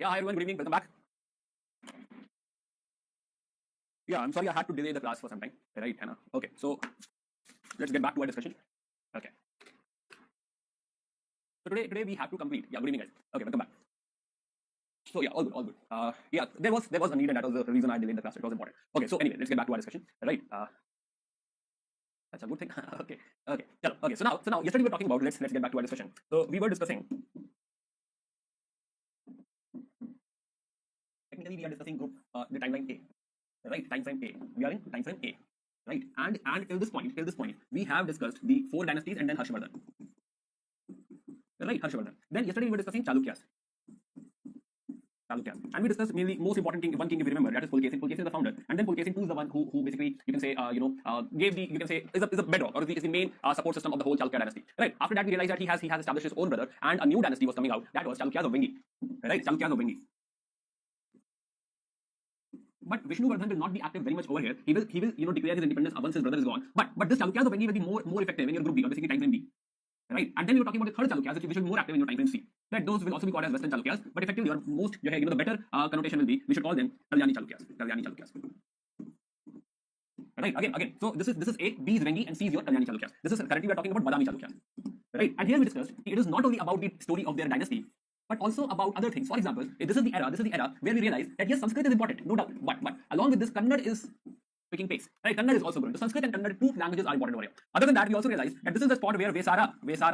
Yeah, hi everyone, good evening, welcome back. Yeah, I'm sorry I had to delay the class for some time, right, Hannah? Okay, so let's get back to our discussion. Okay. So today we have to complete. Yeah, good evening, guys. Okay, welcome back. So yeah, all good, all good. Yeah, there was a need, and that was the reason I delayed the class. It was important. Okay, so anyway, let's get back to our discussion, right? That's a good thing. Okay, okay, chalo. Okay. So now yesterday we were talking about. Let's get back to our discussion. So we were discussing. Technically, we are discussing group the timeline A, right? Time frame A. We are in time frame A, right? And till this point, we have discussed the 4 dynasties and then Harshvardhan, right? Harshvardhan. Then yesterday we were discussing Chalukyas. And we discussed mainly most important king, one king if you remember, that is Pulkesin. Pulkesin is the founder, and then Pulkesin II is the one who basically you can say gave the, you can say, is the bedrock or is the main support system of the whole Chalukya dynasty. Right. After that we realized that he has established his own brother, and a new dynasty was coming out, that was Chalukyas of Vengi. Right, Chalukyas of Vengi. But Vishnuvardhan will not be active very much over here. He will declare his independence once his brother is gone. But this Chalukyas of Vengi will be more effective in your group B, or basically time frame B. Right, and then we were talking about the third Chalukyas, which will be more active in your time frame C. Right, those will also be called as Western Chalukyas, but effectively your most, the better connotation will be, we should call them Kalyani Chalukyas. Right, again. So this is A, B is Vengi, and C is your Kalyani Chalukyas. This is currently we are talking about Badami Chalukyas. Right, and here we discussed it is not only about the story of their dynasty, but also about other things. For example, this is the era where we realize that yes, Sanskrit is important, no doubt, but along with this, Kannada is picking pace. Right, Kannada is also growing. So Sanskrit and Kannada, two languages are important over here. Other than that, we also realize that this is the spot where Vesara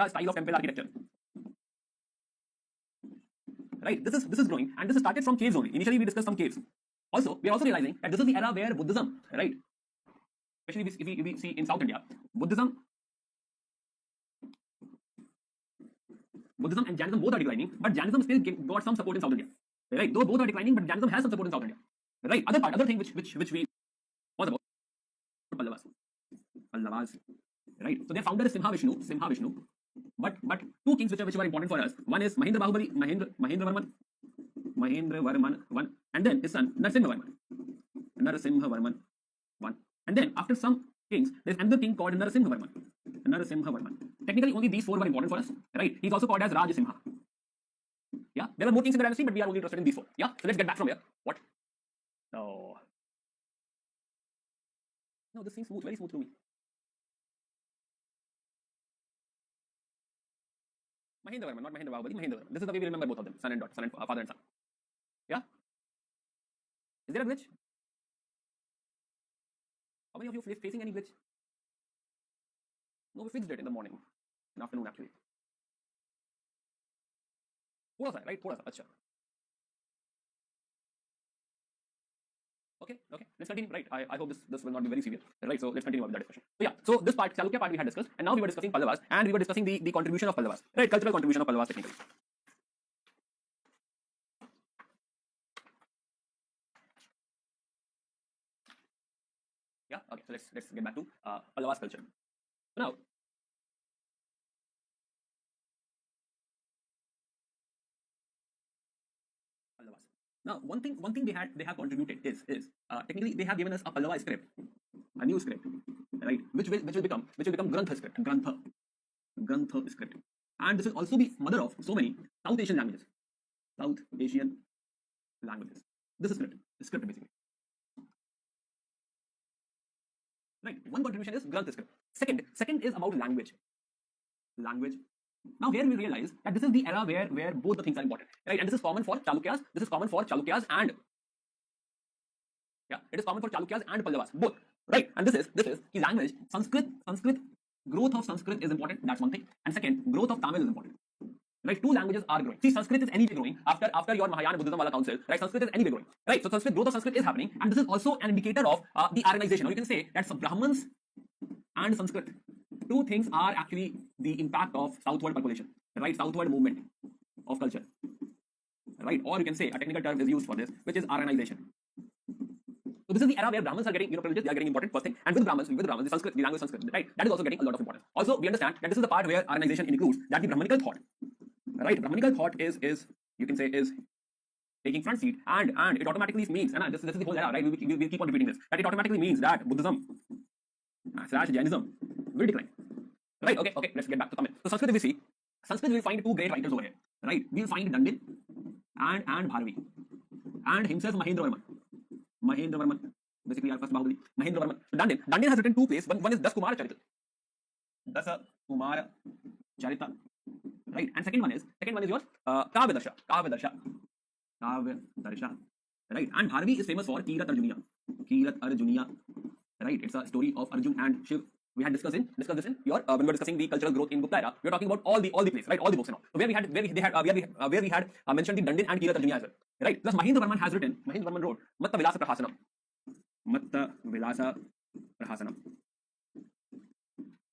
style of temple architecture. Right, this is growing, and this is started from caves only. Initially, we discussed some caves. Also, we are also realizing that this is the era where Buddhism, right, especially if we see in South India, Buddhism and Jainism both are declining, but Jainism still got some support in South India. Right, though both are declining, but Jainism has some support in South India. Right, other thing which we was about Pallavas. Right, so their founder is Simha Vishnu. But two kings which were important for us. One is Mahendra Varman I, and then his son Narasimha Varman I. And then after some kings, there's another king called Narasimha Varman. Technically, only these four were important for us. Right? He's also called as Rajsimha. Yeah, there were more kings in the dynasty, but we are only interested in these four. Yeah, so let's get back from here. What? No, this seems smooth, very smooth to me. Mahendra Varman, not Mahendra Bahubali, Mahendra Varman. This is the way we remember both of them, son and father and son. Yeah? Is there a glitch? How many of you facing any glitch? No, we fixed it in the morning, in afternoon actually. Thoda sa, right? Thoda sa, acha. Okay, let's continue. Right, I hope this will not be very severe. Right, so let's continue with the discussion. So yeah, so this part, Chalukya part we had discussed, and now we were discussing Pallavas, and we were discussing the contribution of Pallavas, right? Cultural contribution of Pallavas technically. Yeah, okay, so let's get back to Pallavas culture. So now, Pallavas. Now, one thing they have contributed is technically they have given us a Pallava script, a new script, right? Which will become Grantha script, Grantha script, and this will also be mother of so many South Asian languages. This is script basically. Right. One contribution is Granth script. Second is about language. Now here we realize that this is the era where both the things are important, right? And this is common for Chalukyas. This is common for Chalukyas and it is common for Chalukyas and Pallavas both, right? And this is the language. Sanskrit. Growth of Sanskrit is important. That's one thing. And second, growth of Tamil is important. Right, two languages are growing. See, Sanskrit is anyway growing after your Mahayana Buddhism wala council. Right, Sanskrit is anyway growing. Right, so growth of Sanskrit is happening, and this is also an indicator of the Aryanization. Or you can say that Brahmins and Sanskrit, two things are actually the impact of southward population. Right, southward movement of culture. Right, or you can say a technical term is used for this, which is Aryanization. So this is the era where Brahmins are getting privileges. They are getting important first thing, and with Brahmins, the Sanskrit, the language Sanskrit, right, that is also getting a lot of importance. Also, we understand that this is the part where Aryanization includes that the Brahmanical thought. Right, Brahmanical thought is you can say is taking front seat, and it automatically means, and this is the whole era, right? We'll keep on repeating this, that it automatically means that Buddhism / Jainism will decline. Right, okay, let's get back to Tamil. So Sanskrit, we see, Sanskrit will find two great writers over here, right? We'll find Dandin and Bharvi, and himself Mahendra Varman. Mahendra Varman, basically our first Bahubali. Mahendra Varman. So Dandin has written two plays. One is Das Kumar Charita. Das Kumar Charita. Right, and second one is your Kavya Darsha. Kavya Darsha. Kavya Darsha. Right, and Bharvi is famous for Kirat Arjunia. Kirat Arjunia. Right, it's a story of Arjun and Shiv. We had discussed this in your when we were discussing the cultural growth in Gupta era. We were talking about all the plays, right? All the books and all. So where we had mentioned the Dandin and Kirat Arjunia as well, right? Plus Mahendra Varman wrote Matta Vilasa Prahasanam. Matta Vilasa Prahasanam.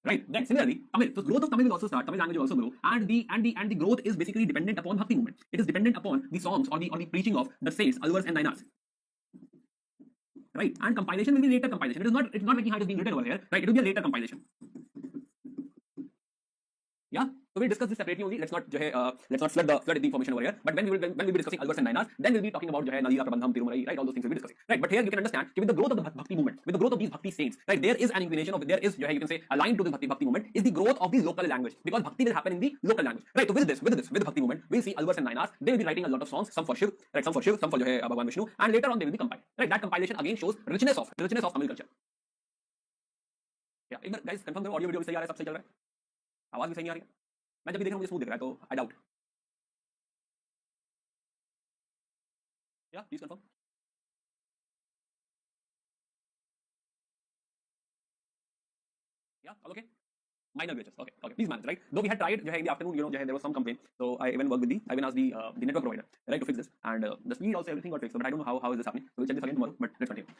Right. Then similarly, Tamil. So growth of Tamil will also start. Tamil language will also grow, and the growth is basically dependent upon Bhakti movement. It is dependent upon the songs or the preaching of the saints, Alvars and Nainars. Right, and compilation will be later compilation. It's not like how it is being written over here, right? It will be a later compilation. Yeah, so we'll discuss this separately only. Let's not flood the information over here. But when we will be discussing Alvars and Nainars, then we'll be talking about Nalira, Prabandham, Tirumai, right? All those things we'll be discussing. Right, but here you can understand with the growth of the Bhakti movement, with the growth of these Bhakti saints, right? There is an inclination of you can say aligned to the Bhakti movement is the growth of the local language, because Bhakti will happen in the local language. Right, so with the Bhakti movement, we'll see Alvars and Nainars. They will be writing a lot of songs, some for Shiv, right? Some for Bhagwan Vishnu, and later on they will be compiled. Right, that compilation again shows richness of Tamil culture. Yeah, guys, confirm the audio video भी सही आ रहा है, सब सही चल रहा है, आवाज भी सही नहीं आ रही है. मैं जब भी देख रहा हूँ मुझे स्मूथ दिख रहा है, तो आई डाउट. या प्लीज कंफर्म. या all okay. Minor glitches. Okay. Please manage, right? Though we had tried in the afternoon, there was some complaint. So I even worked with I even asked the network provider, right, to fix this. And the speed also, everything got fixed. But I don't know how is this happening. So we'll check this again tomorrow. But let's continue.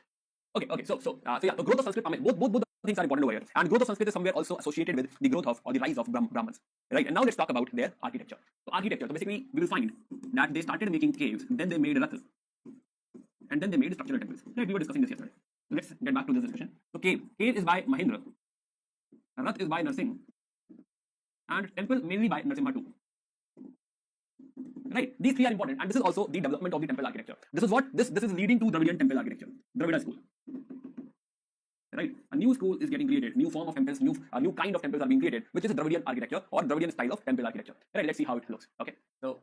Okay. So yeah, the growth of Sanskrit, both things are important over here. And growth of Sanskrit is somewhere also associated with the growth of or the rise of Brahmins, right? And now let's talk about their architecture. So basically we will find that they started making caves, then they made rathas, and then they made structural temples. Right? We were discussing this yesterday. So let's get back to this discussion. So cave is by Mahendra. Rath is by Narsingh, and temple mainly by Narsimha too. Right, these three are important, and this is also the development of the temple architecture. This is leading to Dravidian temple architecture, Dravida school. Right, a new school is getting created, new form of temples, a new kind of temples are being created, which is Dravidian architecture or Dravidian style of temple architecture. Right, let's see how it looks. Okay, so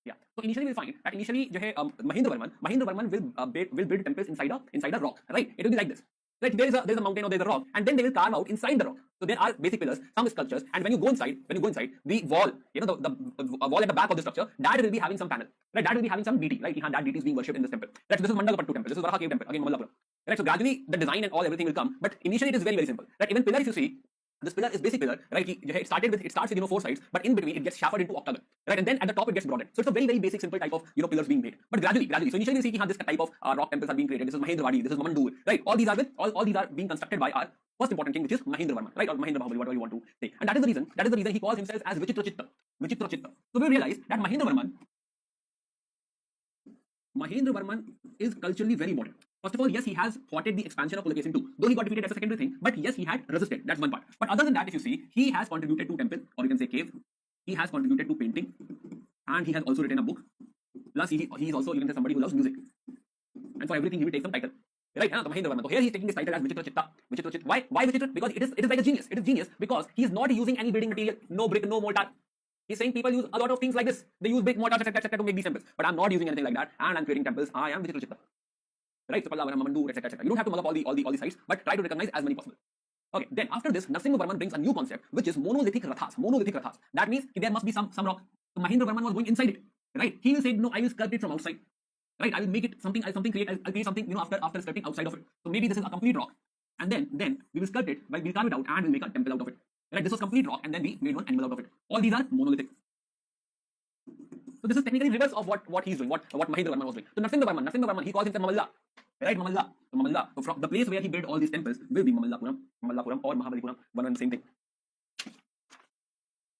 yeah, so initially we'll find that Mahendra Varman will build temples inside a rock. Right, it will be like this. Right, there is a mountain or there is a rock, and then they will carve out inside the rock. So there are basic pillars, some sculptures, and when you go inside, the wall, the wall at the back of the structure, that will be having some panel. Right, that will be having some deity. Right, that deity is being worshipped in this temple. Right, so this is Mandalapattu temple. This is Varaha cave temple again, Mamallapuram. Right, so gradually the design and all everything will come, but initially it is very, very simple. Right, even pillar, if you see, this pillar is basic pillar, right? It starts with 4 sides, but in between it gets chamfered into octagon, right? And then at the top it gets broadened. So it's a very, very basic, simple type of pillars being made. But gradually. So initially you see this type of rock temples are being created. This is Mahendrawadi, this is Mamandur, right? All these are being constructed by our first important king, which is Mahendra Varman, right? Or Mahendra Bahubali, whatever you want to say. And that is the reason he calls himself as Vichitra Chitta. So we realize that Mahendra Varman is culturally very modern. First of all, yes, he has thwarted the expansion of Pulakeshin too. Though he got defeated as a secondary thing, but yes, he had resisted. That's one part. But other than that, if you see, he has contributed to temple, or you can say cave. He has contributed to painting, and he has also written a book. Plus, he is also, you can say, somebody who loves music. And for everything, he will take some title. Right? So Mahendra Varman. So here he is taking this title as Vichitra Chitta. Why Vichitra? Because it is like a genius. It is genius because he is not using any building material, no brick, no mortar. He's saying people use a lot of things like this. They use brick, mortar, etc. to make these temples. But I'm not using anything like that, and I'm creating temples. I am Vichitra Chitta. Right, so Pallavaram, Mamandur, etc. You don't have to mug up all the sites, but try to recognize as many possible. Okay, then after this, Narsingh Varman brings a new concept, which is monolithic rathas. That means there must be some rock. So Mahendra Varman was going inside it. Right, he will say, no, I will sculpt it from outside. Right, I will make it something. I'll create something. After sculpting outside of it. So maybe this is a complete rock, and then we will sculpt it, we'll carve it out, and we'll make a temple out of it. Right, this was complete rock, and then we made one animal out of it. All these are monolithic. So this is technically reverse of what he's doing, what Mahendra Varman was doing. So Narsingh Varman, he calls himself Mamalla. Right, Mamalla. So from the place where he built all these temples will be Mamallapuram or Mahabalipuram, one and the same thing.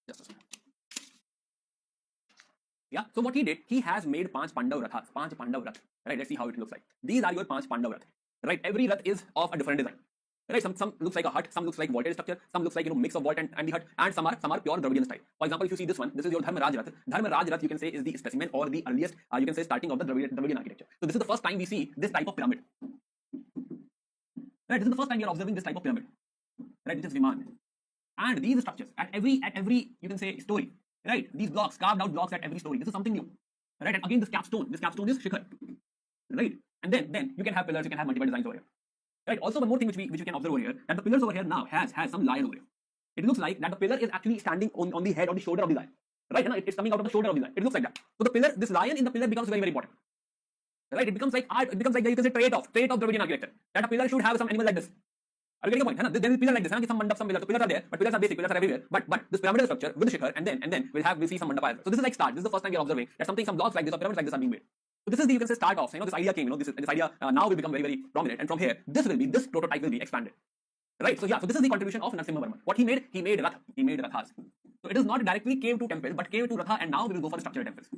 Just a second. Yeah, so what he did, he has made 5 Pandav Rathas. Right, let's see how it looks like. These are your 5 Pandav Rath. Right, every Rath is of a different design. Right, some looks like a hut, some looks like vaulted structure, some looks like mix of vault and the hut, and some are pure Dravidian style. For example, if you see this one, this is your Dharmaraj Rath. Dharmaraj Rath, you can say, is the specimen or the earliest, you can say, starting of the Dravidian architecture. So this is the first time we see this type of pyramid. Right, this is the first time you are observing this type of pyramid. Right, which is Viman. And these structures at every you can say story. Right, these blocks, carved out blocks at every story. This is something new. right? And again, this capstone is Shikhar, right? And then you can have pillars, you can have multiple designs over here, right? Also, one more thing which you can observe over here, that the pillars over here now has some lion over here. It looks like that the pillar is actually standing on the head or the shoulder of the lion, right? And it's coming out of the shoulder of the lion. It looks like that. So the pillar, this lion in the pillar becomes very, very important, right? It becomes like art. It becomes like, you can say, trait of Dravidian architecture, that a pillar should have some animal like this. Are you getting the point? There is a pillar like this. Some mandap, some pillars. So pillars are there, but pillars are basic. Pillars are everywhere. But this pyramidal structure with the shikhar, and then we'll see some mandapa as well. So this is like start. This is the first time we are observing that some blocks like this or pyramids like this are being made. So this is the, you can say, start of. This idea came. This idea now will become very, very prominent. And from here, this prototype will be expanded. Right. So yeah. So this is the contribution of Narasimha Varma. What he made Rath. He made Rathas. So it is not directly cave to temple, but cave to Ratha. And now we will go for the structural temples.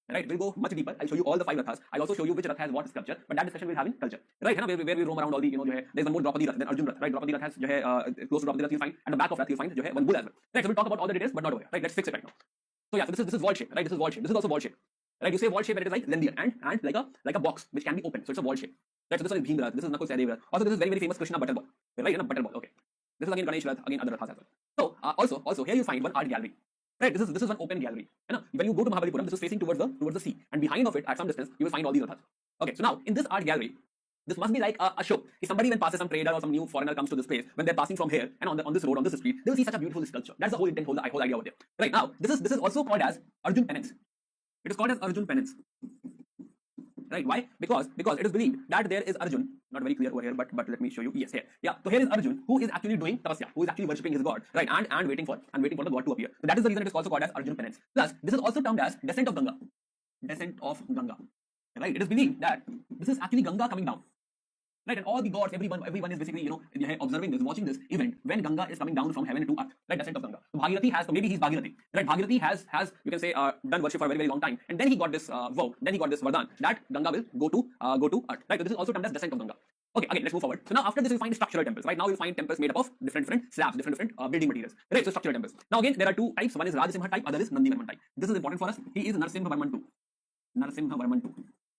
Right, we'll go much deeper. I'll show you all the 5 rathas. I'll also show you which rath has what sculpture, but that discussion we'll have in culture. Right, where we roam around all the, there's one more Draupadi Rath, then Arjun Rath. Right, Draupadi Rath has close to Draupadi Rath you'll find, at the back of Rath you'll find one bull as well. Right, so we'll talk about all the details, but not over here. Right, let's fix it right now. So yeah, so this is wall shape. Right, this is wall shape. This is also wall shape. Right, you say wall shape when it is like linear and like a box which can be open. So it's a wall shape. Right, so this one is Bhim Rath. This is Nakul Sahdev Rath. Also this is very, very famous Krishna butter ball. Right, butter ball. Okay. This is again Ganesh Rath. Again other rathas as well. So also here you find one art gallery. Right, this is one open gallery. When you go to Mahabalipuram, this is facing towards the sea, and behind of it, at some distance, you will find all these rathas. Okay, so now in this art gallery, this must be like a show. If somebody when passes, some trader or some new foreigner comes to this place, when they're passing from here and on this road, on this street, they will see such a beautiful sculpture. That's the whole intent, whole idea over there. Right now, this is also called as Arjun penance. It is called as Arjun penance. Right? Why? Because it is believed that there is Arjun. Not very clear over here, but let me show you. Yes, here. Yeah. So here is Arjun, who is actually doing tapasya, who is actually worshipping his god, right? And waiting for the god to appear. So that is the reason it is also called as Arjun penance. Plus, this is also termed as descent of Ganga. Descent of Ganga. Right? It is believed that this is actually Ganga coming down. Right, and all the gods, everyone is basically, observing this, watching this event when Ganga is coming down from heaven to earth. Right, descent of Ganga. So Bhagirathi has, so maybe he's Bhagirathi. Right, Bhagirathi has you can say done worship for a very, very long time, and then he got this vow, then he got this vardhan that Ganga will go to earth. Right, so this is also termed as descent of Ganga. Okay, again, let's move forward. So now after this, you'll find structural temples. Right, now you'll find temples made up of different slabs, different building materials. Right, so structural temples. Now again, there are 2 types. One is Rajasimha type, other is Nandivarman type. This is important for us. He is Narasimha Varman II. Narasimha Varman II.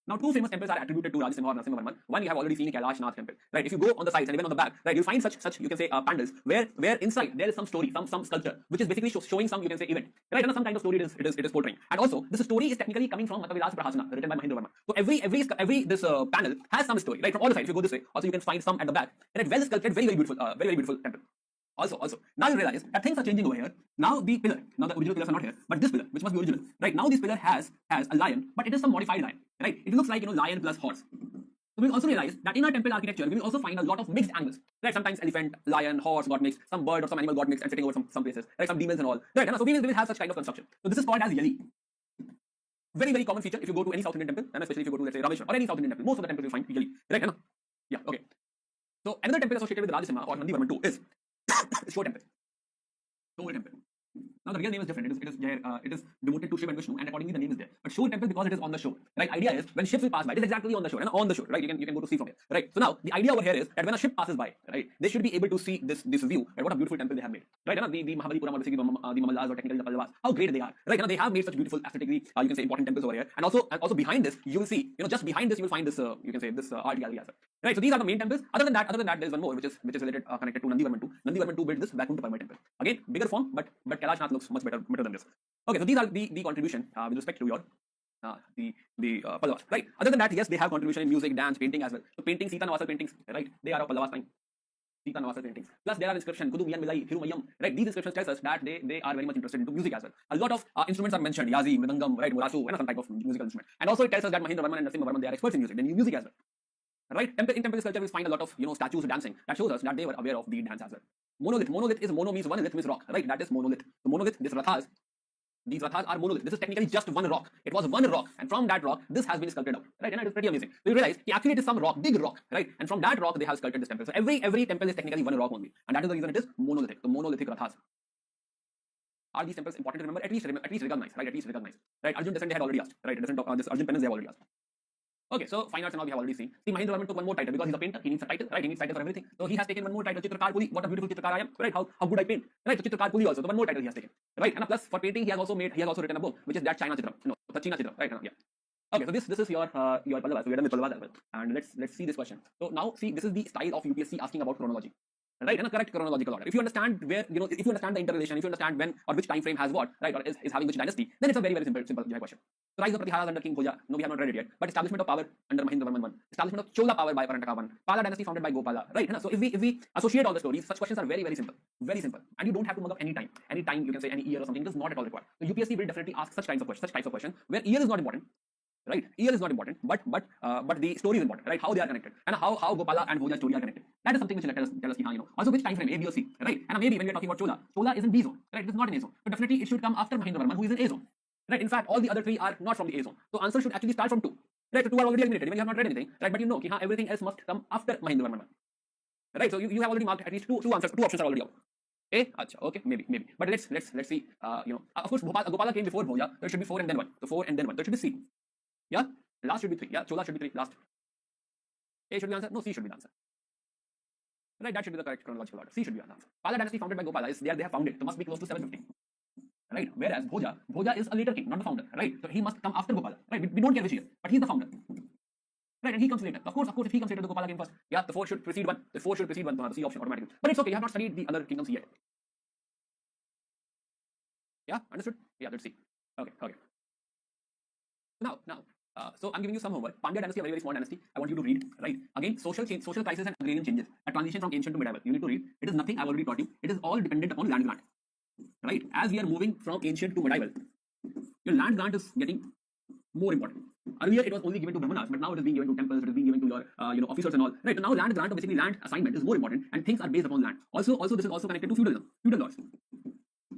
Now 2 famous temples are attributed to Rajasimha or Narasimha Varman. One you have already seen, Kailash Nath temple. Right, if you go on the sides and even on the back, right, you'll find such you can say pandals where inside there is some story, some sculpture which is basically showing some, you can say, event. Right, and some kind of story it is portraying. And also this story is technically coming from Matavilas Prahasana, written by Mahendra Varma. So every this panel has some story, right, from all the sides. If you go this way, also you can find some at the back. And it's well sculpted, very, very beautiful, very, very beautiful temple. Also, now you realize that things are changing over here. Now the pillar, now the original pillars are not here, but this pillar, which must be original, right? Now this pillar has a lion, but it is some modified lion, right? It looks like, lion plus horse. So we also realize that in our temple architecture, we will also find a lot of mixed angles, right? Sometimes elephant, lion, horse got mixed, some bird or some animal got mixed and sitting over some places, right? Some demons and all, right? So we will have such kind of construction. So this is called as Yali. Very, very common feature if you go to any South Indian temple, and especially if you go to, let's say, Rameshwaram or any South Indian temple, most of the temples you find Yali, right? Yeah, okay. So another temple associated with Rajasimha or Nandivarman II is Shore temple. Shore temple. Now the real name is different. It is devoted to Shiva and Vishnu, and accordingly the name is there. But Shore temple because it is on the shore. Right? Idea is when ships will pass by, it is exactly on the shore. And on the shore, right? You can go to see from here. Right? So now the idea over here is that when a ship passes by, right, they should be able to see this view. Right? What a beautiful temple they have made. Right? And the Mahabalipuram or basically the Mamallas or technically the Pallavas, how great they are. Right? And they have made such beautiful aesthetically, you can say, important temples over here. And also behind this, you will see, just behind this you will find this, you can say, this art gallery as well. Right? So these are the main temples. Other than that, there is one more which is related, connected to Nandivarman II. Nandivarman II built this Vaikuntha Parma temple. Again, bigger form, but Kailash Nath looks much better than this. Okay, so these are the contribution with respect to your the Pallavas, right? Other than that, yes, they have contribution in music, dance, painting as well. So painting, Sita Navasar paintings, right? They are of Pallavas time. Sita Navasar paintings. Plus there are inscriptions, Kudu Miyan Milai, Hirumayam, right? These inscriptions tell us that they are very much interested into music as well. A lot of instruments are mentioned, Yazi, Mridangam, right, Murasu, and some type of musical instrument. And also it tells us that Mahendra Varman and Narasimha Varman, they are experts in music, they knew music as well. Right? In temple sculpture, we find a lot of statues dancing. That shows us that they were aware of the dance as well. Monolith is mono means one, lith means rock. Right? That is monolith. So monolith, these rathas are monolith. This is technically just one rock. It was one rock, and from that rock, this has been sculpted out. Right? And it is pretty amazing. So you realize actually it is some rock, big rock, right? And from that rock they have sculpted this temple. So every temple is technically one rock only, and that is the reason it is monolithic. The monolithic rathas. Are these temples important to remember? At least recognize, right? At least recognize. Right? Arjun descent they had already asked. Right? Descent of this Arjun penance they have already asked. Okay, so fine arts and all we have already seen. See, Mahendra Varman took one more title because he's a painter. He needs a title, right? He needs title for everything. So he has taken one more title, Chitrakar Puli. What a beautiful Chitrakar I am, right? How good I paint, right? So Chitrakar Puli also, the one more title he has taken, right? And plus for painting, he has also written a book, which is that China Chitra, the China Chitra, right? Yeah. Okay, so this is your Pallavas. So we are done with Pallavas as well. And let's see this question. So now see, this is the style of UPSC asking about chronology. Right, in a correct chronological order. If you understand where, if you understand the interrelation, if you understand when or which time frame has what, right, or is having which dynasty, then it's a very, very simple question. So rise of Pratiharas under King Bhoja. No, we have not read it yet. But establishment of power under Mahendravarman I. Establishment of Chola power by Parantaka I. Pala dynasty founded by Gopala. Right? So if we associate all the stories, such questions are very, very simple. Very simple. And you don't have to mug up any time. Any time you can say any year or something. It is not at all required. So UPSC will definitely ask such types of questions where year is not important. Right? Year is not important, but the story is important, right? How they are connected and how Gopala and Bhoja story are connected. That is something which will tell us, also which time frame, A, B or C, right? And maybe when we are talking about Chola is in B zone, right? It is not in A zone. So definitely it should come after Mahendravarman, who is in A zone, right? In fact, all the other three are not from the A zone. So answer should actually start from 2. Right? So 2 are already eliminated. Even you have not read anything, right? But you know, everything else must come after Mahendravarman, right? So you have already marked at least two answers. 2 options are already out. A, acha, okay, maybe. But let's see. Of course, Gopala came before Bhoja, so it should be 4 and then 1. So 4 and then 1. So it should be C. Yeah. Last should be 3. Yeah, Chola should be 3. Last. A should be the answer. No, C should be the answer. Right, that should be the correct chronological order. C should be the answer. Pala dynasty founded by Gopala is there. They have founded. So must be close to 750. Right. Whereas Bhoja is a later king, not the founder. Right. So he must come after Gopala. Right. We don't care which year, but he's the founder. Right, and he comes later. Of course, if he comes later, the Gopala came first. Yeah, the 4 should precede 1. The 4 should precede 1. The C option automatically. But it's okay. You have not studied the other kingdoms yet. Yeah, understood? Yeah, let's see. Okay. Now. So I'm giving you some homework. Pandya dynasty, a very, very small dynasty. I want you to read, right? Again, social crisis and agrarian changes. A transition from ancient to medieval. You need to read. It is nothing I've already taught you. It is all dependent upon land grant. Right? As we are moving from ancient to medieval, your land grant is getting more important. Earlier it was only given to Brahmanas, but now it is being given to temples, it is being given to your officers and all. Right? So now land grant, or basically land assignment, is more important, and things are based upon land. Also this is also connected to feudalism, feudal laws.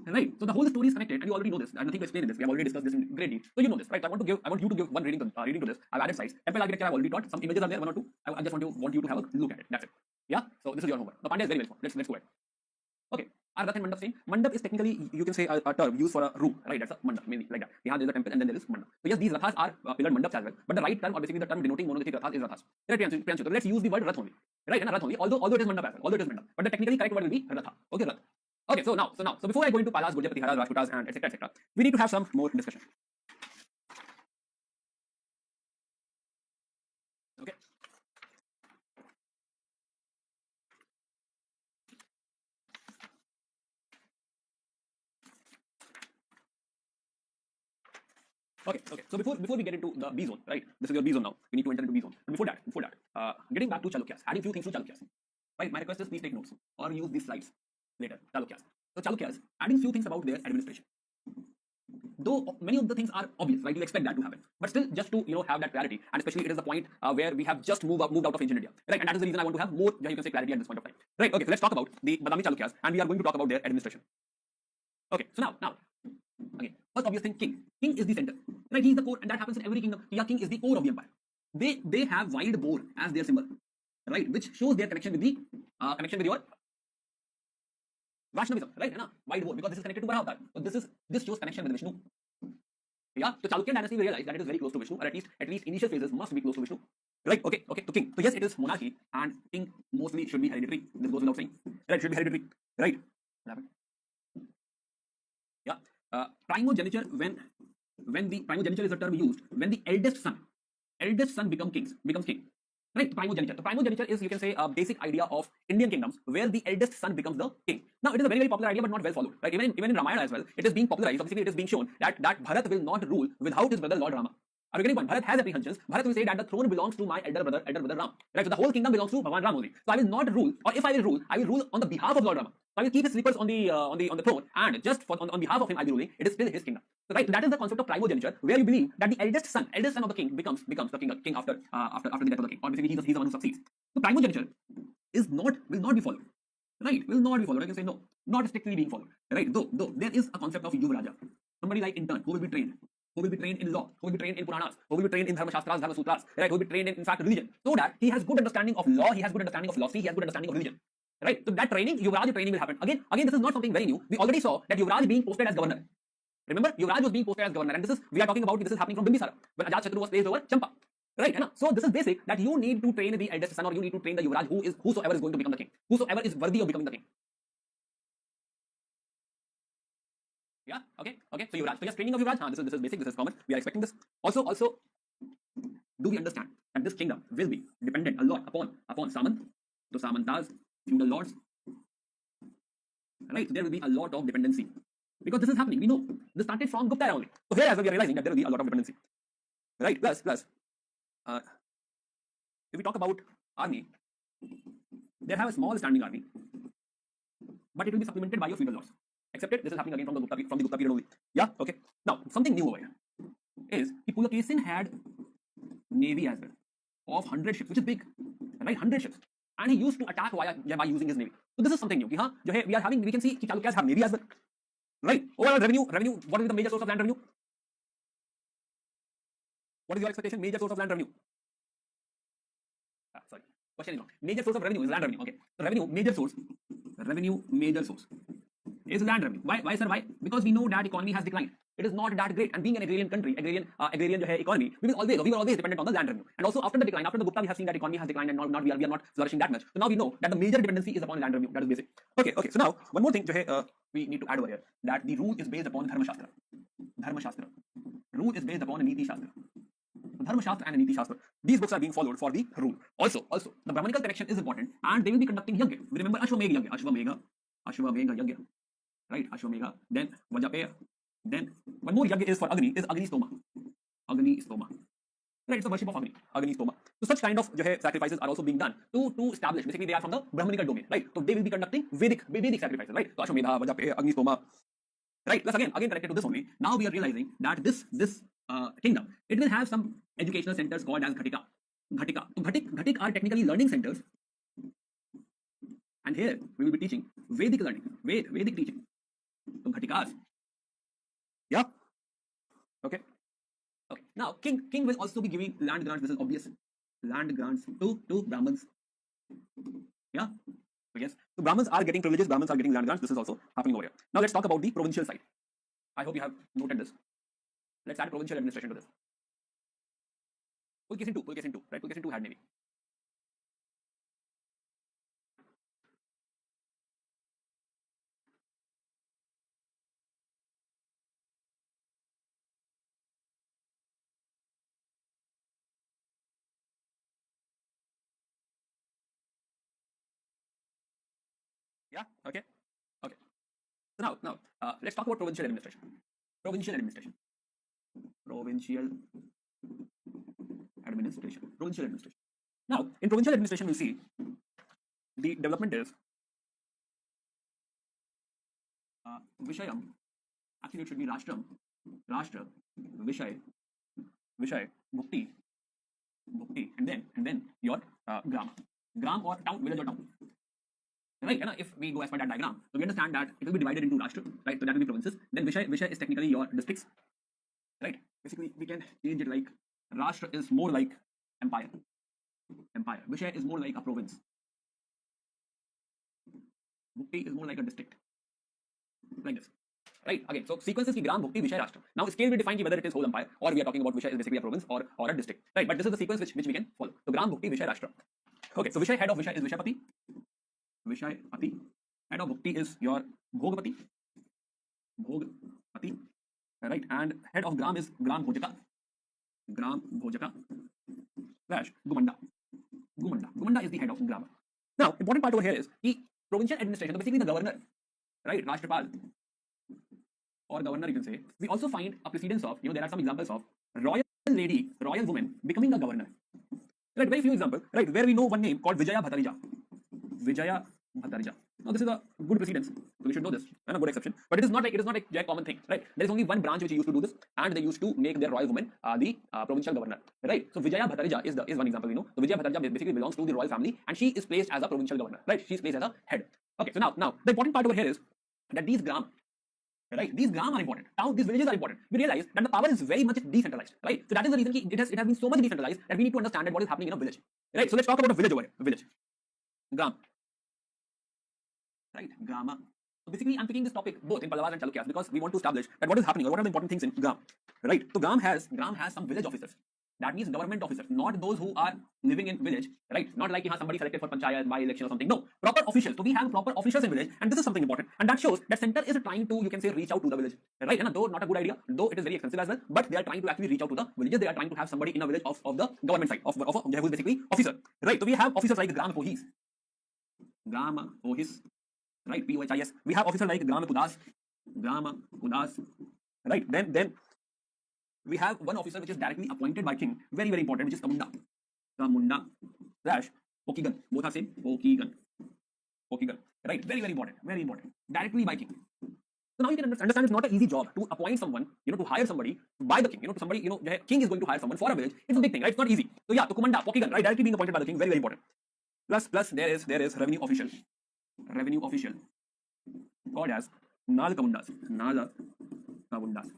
Right, so the whole story is connected, and you already know this. I have nothing to explain in this. We have already discussed this in great detail, so you know this, right? I want you to give one reading to this. I've added slides. Temple architecture I've already taught. Some images are there, 1 or 2. I just want you to have a look at it. That's it. Yeah. So this is your homework. Now Pandya is very well. Let's go ahead. Okay. Are Rath and Mandap same? Mandap is technically, you can say, a term used for a room, right? That's a mandap, maybe like that. There is a temple and then there is mandap. So yes, these rathas are pillared mandaps as well. But the right term, or basically the term denoting monolithic rathas, is rathas. Right, Priyanshu. So let's use the word rath only. Right, and rath only. Although it is mandap as well. Although it is mandap. But the technically correct word will be ratha. Okay, rath. Okay, so before I go into Palas, Bhoja, Pratiharas, Rajputas, and etc., we need to have some more discussion. Okay. Okay. So before we get into the B zone, right? This is your B zone now. We need to enter into B zone. And before that, getting back to Chalukyas, adding few things to Chalukyas. Right? My request is please take notes or use these slides later. Chalukyas. So Chalukyas, adding few things about their administration. Though many of the things are obvious, right? You expect that to happen, but still, just to have that clarity, and especially it is the point where we have just moved out of ancient India, right? And that is the reason I want to have more, you can say, clarity at this point of time, right? Okay, so let's talk about the Badami Chalukyas, and we are going to talk about their administration. Okay, so now, again, first obvious thing, king. King is the center, right? He is the core, and that happens in every kingdom. Yeah, king is the core of the empire. They have wild boar as their symbol, right? Which shows their connection with your Vaishnavism, right? Wide boar, because this is connected to Bharavatar. So this shows connection with Vishnu. Yeah. So Chalukyan dynasty, we realize that it is very close to Vishnu, or at least initial phases must be close to Vishnu. Right? Okay. So king. So yes, it is monarchy, and king mostly should be hereditary. This goes without saying. Right? It should be hereditary. Right? Yeah. Primogeniture, when the primogeniture is a term used when the eldest son becomes king. Right, primogeniture. The primogeniture is, you can say, a basic idea of Indian kingdoms where the eldest son becomes the king. Now, it is a very, very popular idea, but not well followed. Right? Even in Ramayana as well, it is being popularized. Basically, it is being shown that Bharat will not rule without his brother Lord Rama. Are you getting one? Bharat has apprehensions. Bharat will say that the throne belongs to my elder brother Ram. Right? So the whole kingdom belongs to Bhagwan Ram only. So I will not rule, or if I will rule on the behalf of Lord Rama. So I will keep his slippers on the throne, and just on behalf of him I will be ruling. It is still his kingdom. So right, that is the concept of primogeniture, where you believe that the eldest son of the king becomes the king after the death of the king, or basically he's the one who succeeds. So primogeniture will not be followed. Right? Will not be followed. I can say no, not strictly being followed. Right? Though there is a concept of Yuvaraja, somebody like intern who will be trained in law, who will be trained in Puranas, who will be trained in Dharma Shastras, Dharma Sutras, right? Who will be trained in fact religion, so that he has good understanding of law, he has good understanding of philosophy, he has good understanding of religion. Right? So that Yuvraj training will happen. Again, this is not something very new. We already saw that Yuvraj being posted as governor. Remember, Yuvraj was being posted as governor, and this is happening from Bimbisara, when Ajatashatru was placed over Champa. Right? So this is basic, that you need to train the eldest son, or you need to train the Yuvraj, whosoever is going to become the king, whosoever is worthy of becoming the king. Yeah. Okay. So Yuvraj. So yes, training of Yuvraj. This is basic. This is common. We are expecting this. Also, do we understand that this kingdom will be dependent a lot upon Samant, the Samantas, feudal lords? Right. So there will be a lot of dependency, because this is happening. We know this started from Gupta era only. So here as well we are realizing that there will be a lot of dependency. right? Plus, uh, if we talk about army, they have a small standing army, but it will be supplemented by your feudal lords. Accepted? This is happening again from the Gupta period only. Yeah, okay. Now something new over here is Pulakesin had navy as well of 100 ships, which is big, right? 100 ships, and he used to attack by using his navy. So this is something new. We can see Chalukyas have navy as well, right? Overall revenue. What is the major source of land revenue? What is your expectation? Major source of land revenue? Sorry, question is wrong. Major source of revenue is land revenue. Okay, so revenue major source is land revenue. Why, sir? Why? Because we know that economy has declined. It is not that great, and being an agrarian country, agrarian economy, we were always dependent on the land revenue. And also after the decline, after the Gupta, we have seen that economy has declined, and we are not flourishing that much. So now we know that the major dependency is upon land revenue. That is basic. Okay. So now one more thing, we need to add over here, that the rule is based upon Dharma Shastra. Rule is based upon Niti Shastra. Dharma Shastra and Niti Shastra. These books are being followed for the rule. Also, the Brahmanical connection is important, and they will be conducting yajna. We remember Ashwamegha Yajna, right? Ashwamegha, then Vajapeya, then one more yajna is for Agni, is Agni Stoma. Right, it's the worship of Agni Stoma. So such kind of sacrifices are also being done to establish. Basically, they are from the Brahmanical domain, right? So they will be conducting Vedic sacrifices, right? So Ashwamedha, Vajapeya, Agni Stoma, right? Plus again connected to this only. Now we are realizing that this kingdom, it will have some educational centers called as Ghatika. So Ghatik are technically learning centers, and here we will be teaching Vedic learning, Vedic teaching. So Ghatikas. Yeah. Okay. Now king will also be giving land grants. This is obvious. Land grants to Brahmins. Yeah. So yes. So Brahmins are getting privileges. Brahmins are getting land grants. This is also happening over here. Now let's talk about the provincial side. I hope you have noted this. Let's add provincial administration to this. Pulkesin 2, right? Pulkesin 2 had navy. Yeah. Okay. So now let's talk about provincial administration. Provincial administration. Now, in provincial administration, we see the development is Vishayam. Actually, it should be Rashtra, Vishay, Bhukti, and then your gram or town, village or town. Right? And if we go as per that diagram, so we understand that it will be divided into Rashtra, right? So that will be provinces. Then Vishay is technically your districts, right? Basically, we can change it like Rashtra is more like empire. Vishay is more like a province. Bhukti is more like a district. Like this. Right? Again, so sequences ki Gram, Bhukti, Vishay, Rashtra. Now scale will define whether it is whole empire or we are talking about Vishay is basically a province or a district. Right? But this is the sequence which we can follow. So Gram, Bhukti, Vishay, Rashtra. Okay, so head of Vishay is Vishaypati. Head of Bhukti is your Bhogpati. Right? And head of Gram is Gram Bhojaka. Slash Gumanda. Gumanda is the head of Gram. Now, important part over here is the provincial administration, so basically the governor, right? Rashtrapal or governor, you can say. We also find a precedence of, there are some examples of royal woman becoming a governor. Right, very few examples, right? Where we know one name called Vijaya Bhattarija. Now this is a good precedence, so we should know this, and a good exception. But it is not like a common thing, right? There is only one branch which used to do this, and they used to make their royal woman the provincial governor, right? So Vijaya Bhattarija is one example we know. So Vijaya Bhattarija basically belongs to the royal family, and she is placed as a provincial governor, right? She is placed as a head. Okay, so now the important part over here is that these gram, right? These gram are important. Now these villages are important. We realize that the power is very much decentralized, right? So that is the reason it has been so much decentralized that we need to understand that what is happening in a village, right? So let's talk about a village over here. A village, gram. Right, Grama. So basically, I'm picking this topic both in Pallavas and Chalukyas because we want to establish that what is happening or what are the important things in Gram. Right. So Gram has some village officers. That means government officers, not those who are living in village. Right. Not like somebody selected for panchayat by election or something. No, proper officials. So we have proper officials in village, and this is something important, and that shows that center is trying to, you can say, reach out to the village. Right. And though not a good idea, though it is very expensive as well, but they are trying to actually reach out to the villages. They are trying to have somebody in a village of the government side of who is basically officer. Right. So we have officers like Gram Pohis. Right, POHIS. We have officers like Grama Pudas, right? Then we have one officer which is directly appointed by king, very very important, which is Kamunda. Kamunda slash Pokigan. Both are same. Pokigan. Pokigan. Right. Very very important. Very important. Directly by king. So now you can understand it's not an easy job to appoint someone, to hire somebody by the king, to somebody, king is going to hire someone for a village. It's a big thing, right? It's not easy. So yeah, to Kumanda, Pokigan, right? Directly being appointed by the king, very, very important. Plus there is revenue official. Revenue official. Called as Nal Kamundas. Nal Kamundas.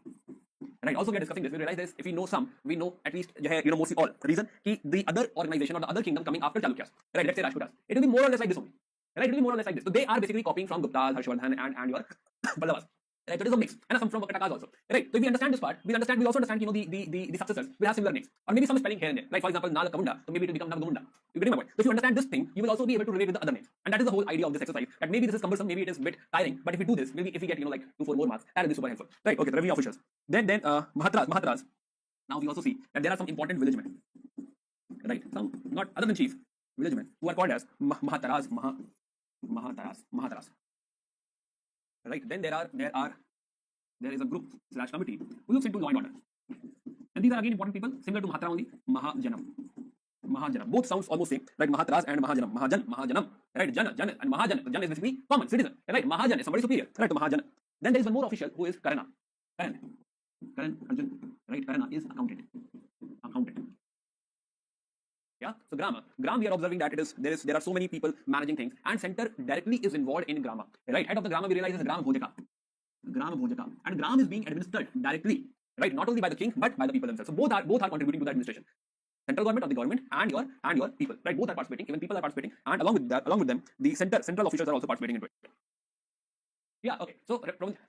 Right. Also, we are discussing this. We realize this. If we know some, we know at least, mostly all. Reason ki the other organization or the other kingdom coming after Chalukyas, right? Let's say Rajputas. It will be more or less like this only. Right? It will be more or less like this. So they are basically copying from Guptas, Harshvardhan, and your Pallavas. Right? So it is a mix, and some from Katakas also. Right? So if we understand this part, we also understand, the successors will have similar names, or maybe some spelling here and there. Like for example, Nala Kamunda, so maybe it will become Nagdamunda. You get my point. So if you understand this thing, you will also be able to relate with the other names, and that is the whole idea of this exercise. That maybe this is cumbersome, maybe it is a bit tiring, but if we do this, maybe if we get like 2-4 more marks, that will be super helpful. Right? Okay. The revenue officials. Then Mahatras. Now we also see that there are some important village men. Right? Some not other than chief village men who are called as Mahataras. Mahataras. Right? Then there is a group / committee who looks into law and order. And these are again important people, similar to Mahatara only. Mahajanam. Both sounds almost same, right? Mahatras and Mahajanam. Mahajanam. Right? Jan and Mahajan. Jan is basically common citizen. Right? Mahajan is somebody superior. Right? To Mahajan. Then there is one more official who is Karana. Karan Arjun. Right? Karana is accountant. Yeah. So Grama we are observing that there are so many people managing things, and center directly is involved in Grama. Right? Head of the Grama we realize is Gram Bhojaka. And Gram is being administered directly, right? Not only by the king but by the people themselves. So both are contributing to the administration. Central government or the government and your people, right? Both are participating. Even people are participating, and along with them, the central officials are also participating into it. Yeah, okay. So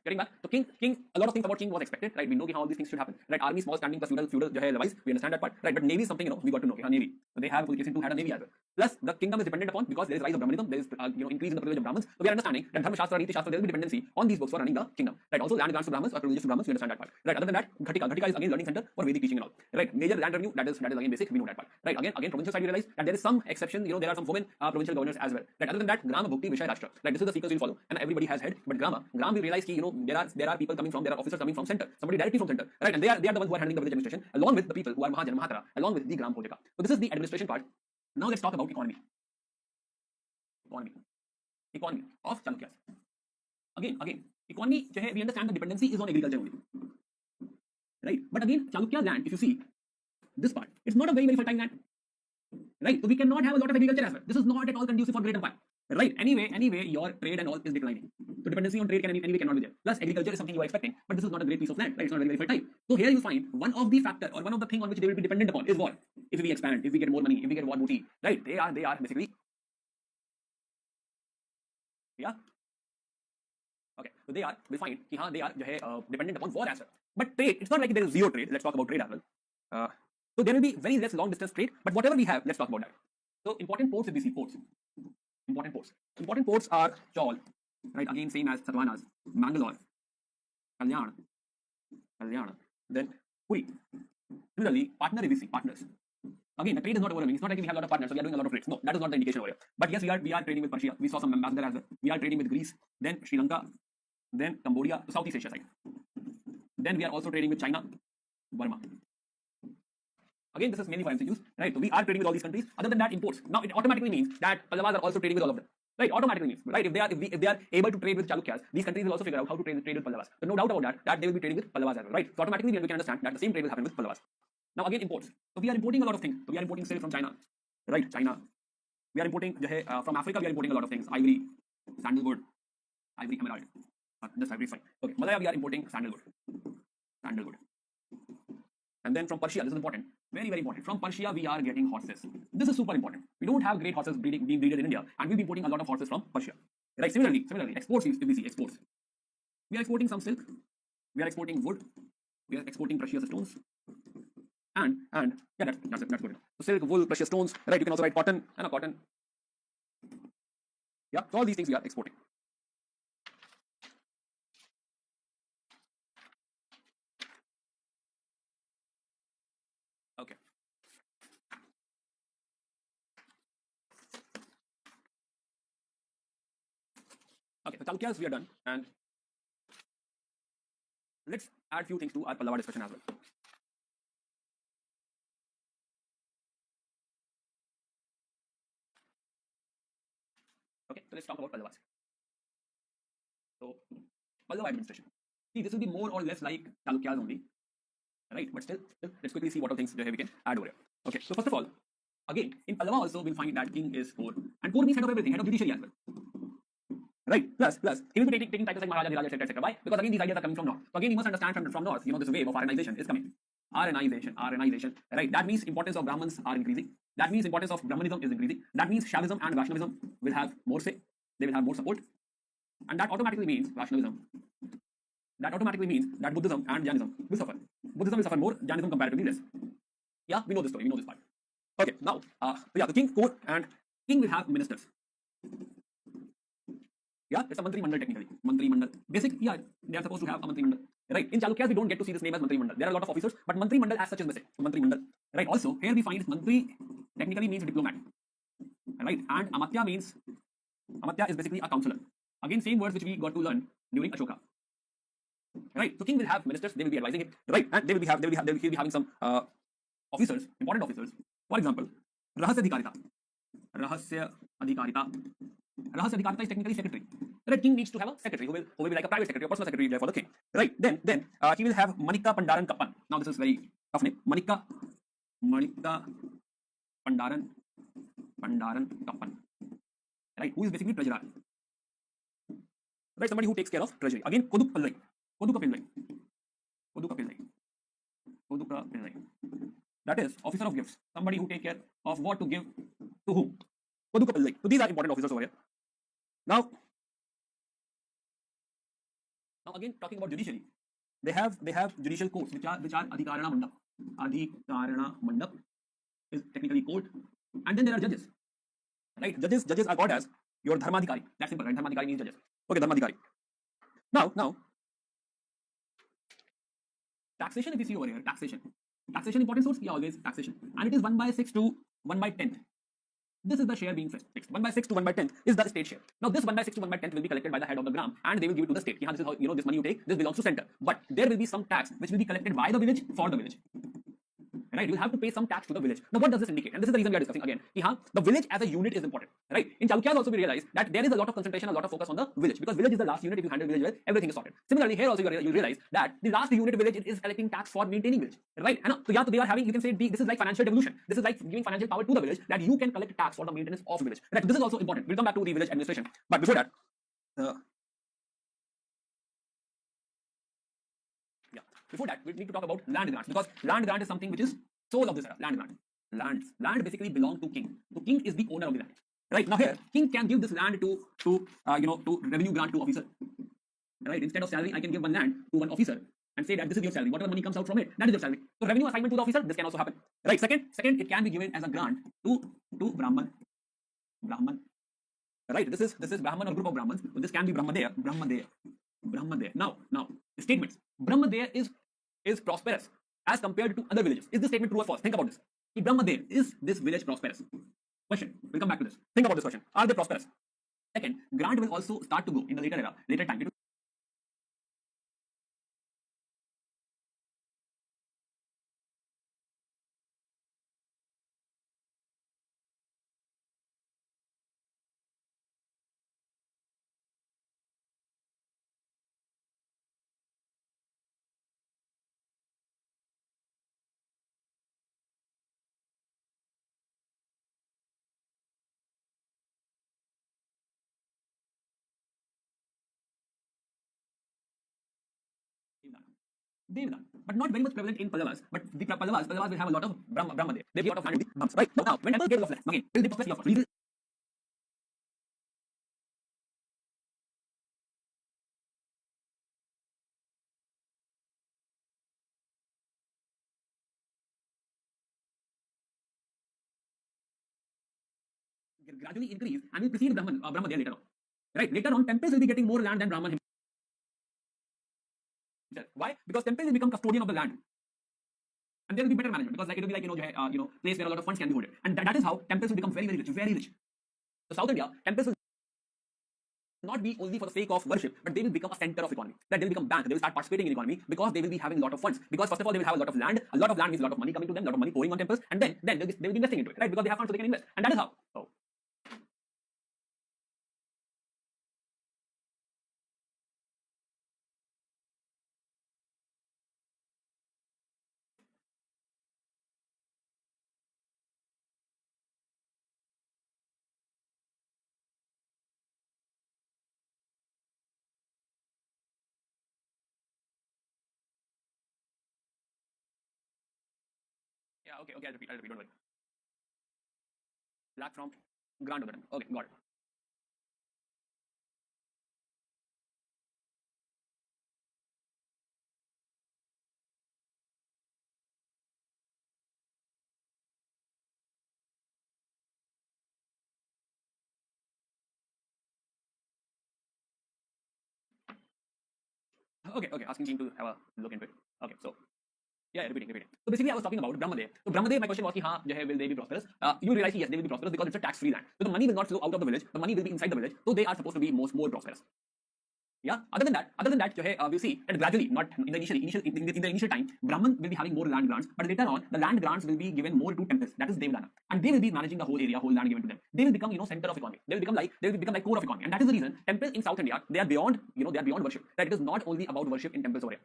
getting back, so king, a lot of things about king was expected, right? We know how all these things should happen, right? Army, small standing plus feudal levies, we understand that part, right? But navy is something we got to know. Navy. So they have Pulkesin II had a navy as well. Plus the kingdom is dependent upon, because there is rise of Brahmanism, there is increase in the privilege of Brahmins. So we are understanding that Dharma Shastra, Niti Shastra, there will be dependency on these books for running the kingdom, right? Also land grants to Brahmins or privileges to Brahmins, we understand that part, right? Other than that, Ghatika is again learning center for Vedic teaching and all, right? Major land revenue, that is again basic, we know that part, right? Again provincial side we realize that there is some exception, there are some women provincial governors as well, right? Other than that, Grama Bhukti Vishaya Rashtra, right? This is the sequence we'll follow, and everybody has head, but Grama we realize there are people coming from, there are officers coming from center, somebody directly from center, right? And they are the ones who are handling the village administration, along with the people who are Mahajan, Mahatara, along with the Gram Bhojaka. So this is the administration part. Now let's talk about economy of Chalukyas. Again, economy, we understand the dependency is on agriculture only, right? But again, Chalukya land, if you see this part, it's not a very very fertile land, right? So we cannot have a lot of agriculture as well. This is not at all conducive for great empire. Right. Anyway, your trade and all is declining. So dependency on trade anyway cannot be there. Plus agriculture is something you are expecting, but this is not a great piece of land. Right? It's not very, very fertile. So here you find one of the factor or one of the thing on which they will be dependent upon is what? If we expand, if we get more money, if we get more booty, right? They are basically, yeah. Okay. So they find they are dependent upon war as well. But trade, it's not like there is zero trade. Let's talk about trade as well. So there will be very less long distance trade, but whatever we have, let's talk about that. So important ports, if we see ports. Important ports are Chaul, right? Again, same as Satavanas, Mangalore, Kalyan, then Puri. Similarly, partner, if we see partners. Again, the trade is not overwhelming. It's not like we have a lot of partners, so we are doing a lot of trades. No, that is not the indication over here. But yes, we are trading with Persia. We saw some ambassador as well. We are trading with Greece, then Sri Lanka, then Cambodia, Southeast Asia side. Then we are also trading with China, Burma. Again, this is mainly for MCQs, right? So we are trading with all these countries. Other than that, imports. Now it automatically means that Pallavas are also trading with all of them, right? Automatically means, right? If they are able to trade with Chalukyas, these countries will also figure out how to trade with Pallavas. So no doubt about that they will be trading with Pallavas as well, right? So automatically we can understand that the same trade will happen with Pallavas. Now again, imports. So we are importing a lot of things. So we are importing silk from China, right? China. We are importing from Africa. We are importing a lot of things: ivory, sandalwood, ivory emerald. Just ivory is fine. Okay, Malaya we are importing sandalwood. And then from Persia, this is important, very very important. From Persia we are getting horses. This is super important. We don't have great horses being breeded in India, and we'll be importing a lot of horses from Persia. Right? Similarly, exports. If we see exports, we are exporting some silk. We are exporting wood. We are exporting precious stones. And yeah, that's it. That's good. So silk, wool, precious stones. Right? You can also write cotton and a cotton. Yeah. So all these things we are exporting. Okay. Okay, so Chalukyas we are done, and let's add few things to our Pallava discussion as well. Okay, so let's talk about Pallavas. So Pallava administration. See, this will be more or less like Chalukyas only, right? But still, let's quickly see what are things we can add over here. Okay, so first of all, again, in Pallava also we'll find that king is 4, and 4 means head of everything, head of judiciary as well. Right, plus, he will be taking titles like Maharaja, Dhiraj, etc. Why? Because again, these ideas are coming from north. So again, you must understand from north, this wave of RNization is coming. RNization, right? That means importance of Brahmins are increasing. That means importance of Brahmanism is increasing. That means Shaivism and Vaishnavism will have more say. They will have more support. And that automatically means Vaishnavism. That automatically means that Buddhism and Jainism will suffer. Buddhism will suffer more, Jainism comparatively less. Yeah, we know this story, we know this part. Okay, now, the king, court, and king will have ministers. Yeah, it's a Mantri Mandal technically. Mantri Mandal. Basic, yeah, they are supposed to have a Mantri Mandal. Right, in Chalukyas we don't get to see this name as Mantri Mandal. There are a lot of officers, but Mantri Mandal as such is missing. So Mantri Mandal. Right, also, here we find Mantri technically means diplomat. Right, and Amatya is basically a counselor. Again, same words which we got to learn during Ashoka. Right, so king will have ministers, they will be advising him. Right, and he'll be having some officers, important officers. For example, Rahasya Adhikarita is technically secretary. The king needs to have a secretary who will be like a private secretary, a personal secretary for the king. Right, then he will have Manika Pandaran Kappan. Now this is very tough name. Manika Pandaran Kappan. Right, who is basically treasurer. Right, somebody who takes care of treasury. Again, Koduk Pillai. That is officer of gifts. Somebody who takes care of what to give to whom. Koduk Pillai. So these are important officers over here. Now again, talking about judiciary, they have judicial courts which are Adhikarana Mandap. Adhikarana Mandap is technically court, and then there are judges. Right, judges are called as your Dharmadhikari. That's simple, right? Dharmadhikari means judges. Okay, Dharmadhikari. Now taxation, if you see over here, taxation important source, yeah, always taxation, and it is 1/6 to 1/10. This is the share being fixed. 1/6 to 1/10 is the state share. Now this 1/6 to 1/10 will be collected by the head of the gram, and they will give it to the state. This is how this money you take. This belongs to center, but there will be some tax which will be collected by the village for the village. Right, you will have to pay some tax to the village. Now what does this indicate? And this is the reason we are discussing again. The village as a unit is important. Right, in Chalukyas also we realize that there is a lot of concentration, a lot of focus on the village, because village is the last unit. If you handle village well, everything is sorted. Similarly, here also you realize that the last unit village is collecting tax for maintaining village. Right, and so they are having, you can say this is like financial devolution. This is like giving financial power to the village, that you can collect tax for the maintenance of village. Right, this is also important. We'll come back to the village administration, but before that, we need to talk about land grants, because land grant is something which is soul of this era. Land basically belong to king. So king is the owner of the land. Right, now here king can give this land to revenue grant to officer. Right, instead of salary, I can give one land to one officer and say that this is your salary. Whatever money comes out from it, that is your salary. So revenue assignment to the officer, this can also happen. Right, second, it can be given as a grant to Brahman. Right, this is Brahman or group of Brahmans. So this can be Brahmadeya. Now statements. Brahmadeya is prosperous as compared to other villages. Is this statement true or false? Think about this. If Brahmadeya, is this village prosperous? Question. We'll come back to this. Think about this question. Are they prosperous? Second, grant will also start to go in the later time. Devdan, but not very much prevalent in Pallavas. But the Pallavas will have a lot of Brahmadeya. They have a lot of land with Brahmas. Right, now when temples get a lot of land, again, will they prosper? Yeah, gradually increase and will precede Brahmadeya later on. Right, later on temples will be getting more land than Brahman himself. Why? Because temples will become custodian of the land, and there will be better management, because like it will be like place where a lot of funds can be holded, and that is how temples will become very rich. So South India temples will not be only for the sake of worship, but they will become a center of economy. That they will become bank. They will start participating in economy because they will be having a lot of funds. Because first of all, they will have a lot of land. A lot of land means a lot of money coming to them, a lot of money pouring on temples, and then they will be investing into it, right? Because they have funds, so they can invest, and that is how. Okay, okay, I'll repeat, don't worry. Black from grant of the temple. Okay, got it. Okay, okay, asking team to have a look into it. Okay, so yeah, repeating. So basically, I was talking about Brahmadev. So Brahmadev, my question was, हाँ, will they be prosperous? You realize, yes, they will be prosperous because it's a tax-free land. So the money will not flow out of the village. The money will be inside the village. So they are supposed to be more prosperous. Yeah. Other than that, we see that gradually, not in the initial time, Brahman will be having more land grants, but later on, the land grants will be given more to temples. That is Devdana, and they will be managing the whole area, whole land given to them. They will become, center of economy. They will become like core of economy, and that is the reason temples in South India, they are beyond, they are beyond worship. That it is not only about worship in temples over here.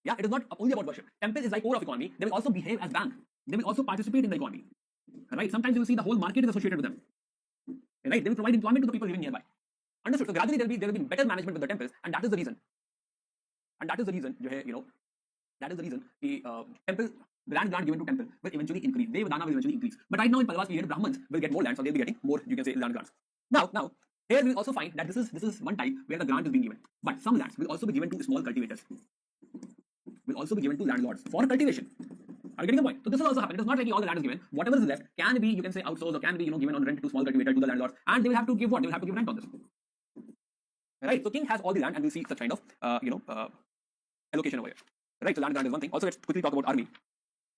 Yeah, it is not only about worship. Temple is like core of economy. They will also behave as bank. They will also participate in the economy. Right? Sometimes you will see the whole market is associated with them. Right? They will provide employment to the people living nearby. Understood? So gradually there will be better management with the temples, and that is the reason. And that is the reason, that is the reason the temple, the land grant given to temple will eventually increase. Devdana will eventually increase. But right now in Pallavas period, Brahmins will get more land, so they'll be getting more, land grants. Now, here we will also find that this is one type where the grant is being given. But some lands will also be given to small cultivators. Will also be given to landlords for cultivation. Are you getting the point? So this will also happen. It is not like all the land is given. Whatever is left can be, outsourced or can be, given on rent to small cultivator to the landlords, and they will have to give what? They will have to give rent on this. Right. So king has all the land, and we'll see such kind of allocation over here. Right. So land grant is one thing. Also, let's quickly talk about army.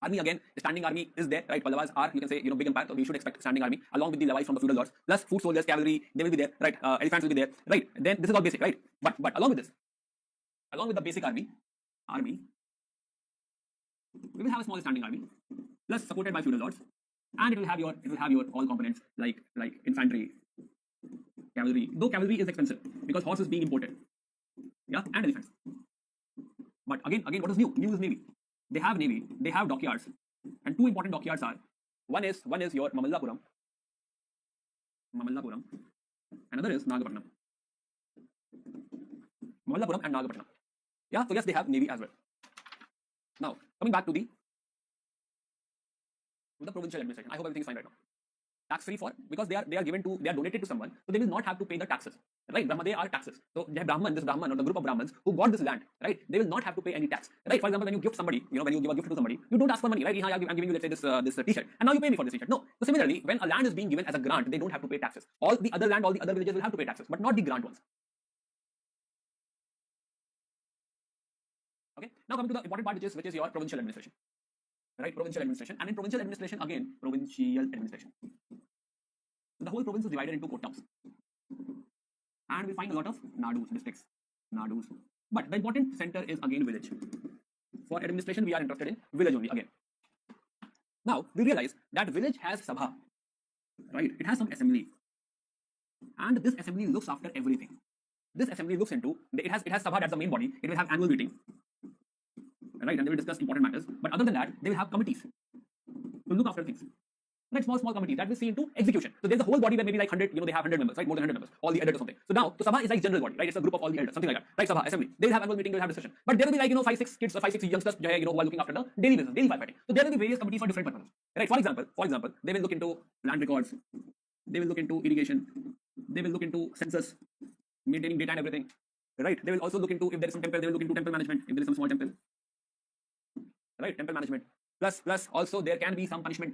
Army again, standing army is there, right? Pallavas are, big empire, so we should expect standing army along with the levies from the feudal lords, plus foot soldiers, cavalry, they will be there, right? Elephants will be there, right? Then this is all basic, right? But along with this, along with the basic army, we will have a small standing army, plus supported by feudal lords, and it will have your all components like infantry, cavalry. Though cavalry is expensive because horse is being imported, yeah, and elephants. But again, what is new? New is navy. They have navy. They have dockyards, and two important dockyards are one is your Mamallapuram. Another is Nagapattinam. Mamallapuram and Nagapattinam. Yeah, so yes, they have navy as well. Now, coming back to the provincial administration, I hope everything is fine right now. Tax free because they are donated to someone, so they will not have to pay the taxes. Right? They are taxes. So this Brahman or the group of Brahmins who got this land, right? They will not have to pay any tax. Right? For example, when you gift somebody, when you give a gift to somebody, you don't ask for money, right? I'm giving you, let's say, this t-shirt, and now you pay me for this t-shirt. No. So similarly, when a land is being given as a grant, they don't have to pay taxes. All the other villages will have to pay taxes, but not the grant ones. Okay. Now coming to the important part, which is your provincial administration. Right, provincial administration, and in provincial administration again, provincial administration. The whole province is divided into court towns, and we find a lot of nadus, districts, nadus. But the important center is again village. For administration, we are interested in village only again. Now we realize that village has sabha, right? It has some assembly, and this assembly looks after everything. This assembly looks into it has sabha, that's the main body. It will have annual meeting. Right, and they will discuss important matters. But other than that, they will have committees to look after things. Right, small committees that will see into execution. So there's a whole body where maybe like 100, they have 100 members, right? More than 100 members, all the elders or something. So now, Sabha is like general body, right? It's a group of all the elders, something like that. Right, Sabha, assembly. They will have annual meeting, they will have discussion. But there will be like 5-6 kids or 5-6 youngsters, who are looking after the daily business, daily firefighting. So there will be various committees for different purposes. Right? For example, they will look into land records, they will look into irrigation, they will look into census, maintaining data and everything. Right? They will also look into if there is some temple, they will look into temple management, if there is some small temple. Right, temple management. Plus also there can be some punishment.